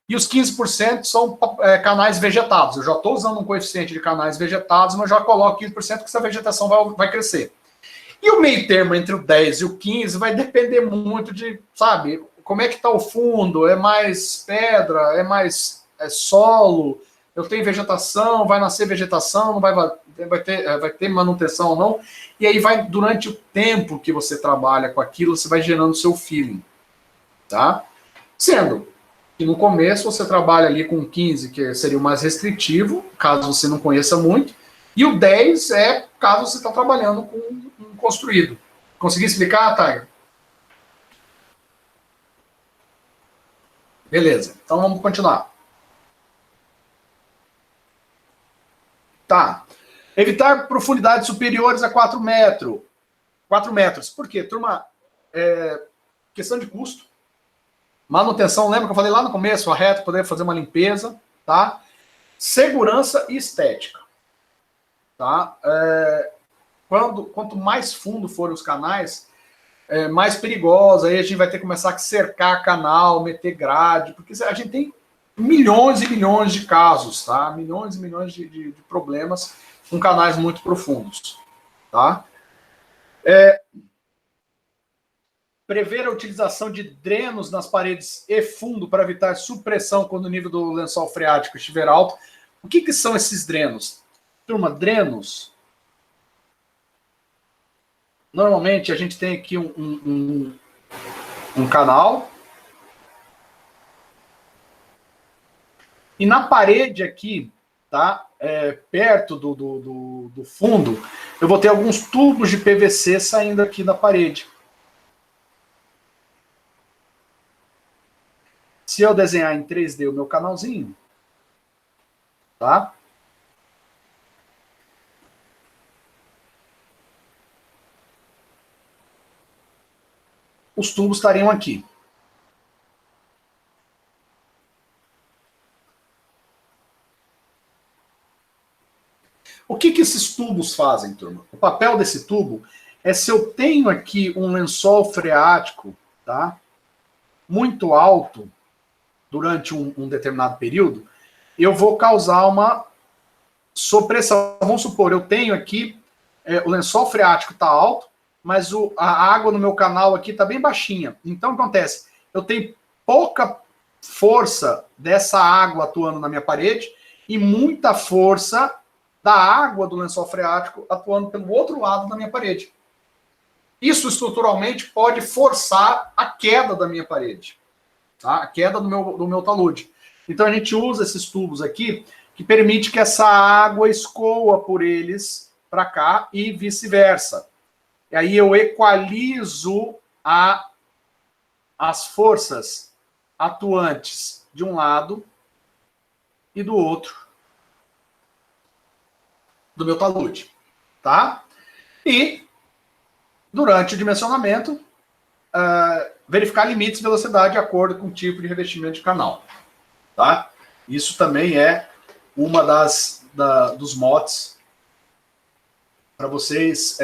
E os 15% são canais vegetados. Eu já estou usando um coeficiente de canais vegetados, mas já coloco 15% que essa vegetação vai crescer. E o meio termo entre o 10 e o 15 vai depender muito de, sabe, como é que está o fundo, é mais pedra, é mais solo, eu tenho vegetação, vai nascer vegetação, não vai ter manutenção ou não. E aí vai, durante o tempo que você trabalha com aquilo, você vai gerando o seu feeling, tá? Sendo que no começo você trabalha ali com 15, que seria o mais restritivo, caso você não conheça muito, e o 10 é caso você está trabalhando com um construído. Consegui explicar, Tiger? Beleza, então vamos continuar. Tá. Evitar profundidades superiores a 4 metros. 4 metros. Por quê? Turma, questão de custo. Manutenção, lembra que eu falei lá no começo? A reta, poder fazer uma limpeza, tá? Segurança e estética. Tá? Quanto mais fundo forem os canais, mais perigoso. Aí a gente vai ter que começar a cercar canal, meter grade, porque a gente tem milhões e milhões de casos, tá? Milhões e milhões de problemas com canais muito profundos, tá? Prever a utilização de drenos nas paredes e fundo para evitar supressão quando o nível do lençol freático estiver alto. O que são esses drenos? Turma, drenos... Normalmente a gente tem aqui um canal. E na parede aqui, tá? Perto do fundo, eu vou ter alguns tubos de PVC saindo aqui da parede. Se eu desenhar em 3D o meu canalzinho, tá? Os tubos estariam aqui. O que esses tubos fazem, turma? O papel desse tubo é, se eu tenho aqui um lençol freático, tá, muito alto durante um determinado período, eu vou causar uma supressão. Vamos supor, eu tenho aqui, o lençol freático está alto, mas a água no meu canal aqui está bem baixinha. Então, o que acontece? Eu tenho pouca força dessa água atuando na minha parede e muita força da água do lençol freático atuando pelo outro lado da minha parede. Isso, estruturalmente, pode forçar a queda da minha parede, tá? A queda do meu talude. Então, a gente usa esses tubos aqui, que permite que essa água escoa por eles para cá e vice-versa. E aí eu equalizo as forças atuantes de um lado e do outro do meu talude, tá? E, durante o dimensionamento, verificar limites de velocidade de acordo com o tipo de revestimento de canal, tá? Isso também é uma dos motes para vocês,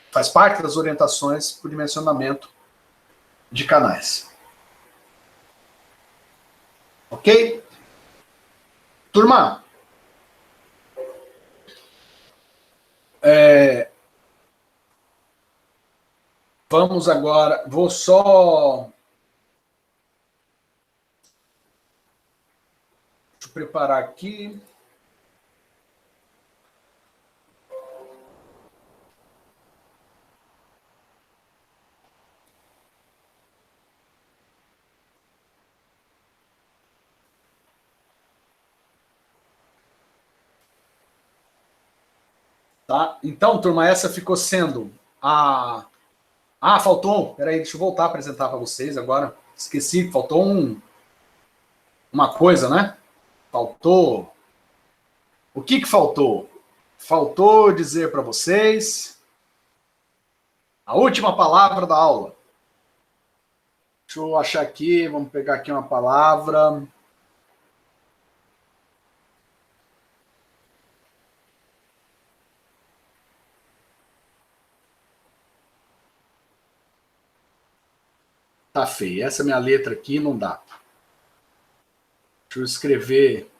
faz parte das orientações para o dimensionamento de canais. Ok? Turma, vamos agora, vou só... Deixa eu preparar aqui. Tá? Então, turma, essa ficou sendo a... faltou um. Peraí, deixa eu voltar a apresentar para vocês agora. Esqueci, faltou uma coisa, né? Faltou. O que faltou? Faltou dizer para vocês a última palavra da aula. Deixa eu achar aqui, vamos pegar aqui uma palavra. Tá feio, essa minha letra aqui não dá. Deixa eu escrever.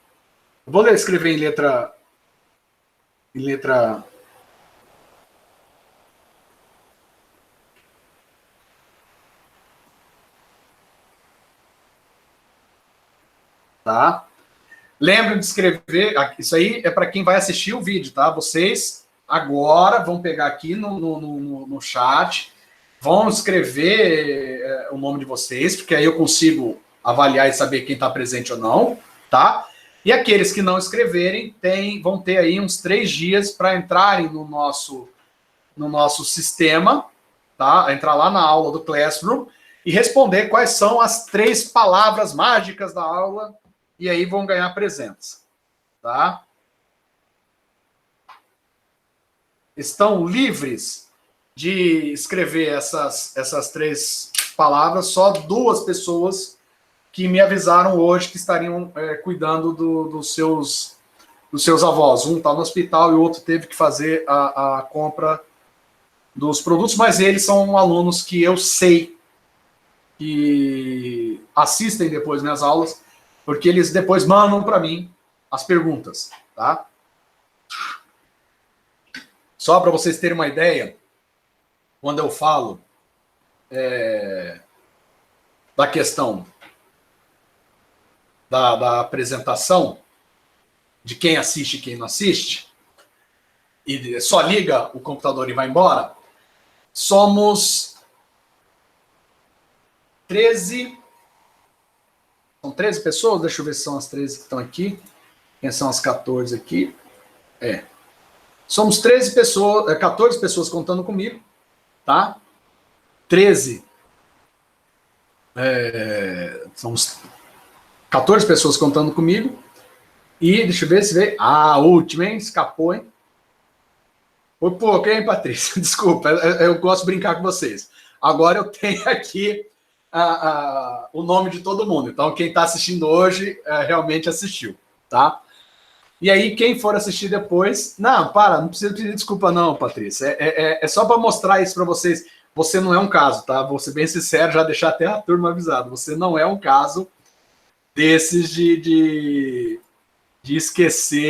Eu vou escrever em letra. Em letra. Tá? Lembre de escrever. Isso aí é para quem vai assistir o vídeo, tá? Vocês agora vão pegar aqui no chat, vão escrever o nome de vocês, porque aí eu consigo avaliar e saber quem está presente ou não, tá? E aqueles que não escreverem vão ter aí uns 3 dias para entrarem no nosso sistema, tá? Entrar lá na aula do Classroom e responder quais são as 3 palavras mágicas da aula, e aí vão ganhar presença, tá? Estão livres de escrever essas 3 palavras, só 2 pessoas que me avisaram hoje que estariam cuidando dos seus avós. Um está no hospital e o outro teve que fazer a compra dos produtos, mas eles são alunos que eu sei que assistem depois minhas aulas, porque eles depois mandam para mim as perguntas, tá? Só para vocês terem uma ideia, quando eu falo da questão da apresentação, de quem assiste e quem não assiste, e só liga o computador e vai embora, somos 13... São 13 pessoas? Deixa eu ver se são as 13 que estão aqui. Quem são as 14 aqui? Somos 13 pessoas, 14 pessoas contando comigo, tá? 13. São 14 pessoas contando comigo. E deixa eu ver se veio. A última, hein? Escapou, hein? Foi pouco, hein, Patrícia? Desculpa, eu gosto de brincar com vocês. Agora eu tenho aqui o nome de todo mundo. Então, quem está assistindo hoje realmente assistiu, tá? E aí, quem for assistir depois... Não precisa pedir desculpa não, Patrícia. É só para mostrar isso para vocês. Você não é um caso, tá? Vou ser bem sincero, já deixar até a turma avisada. Você não é um caso desses de esquecer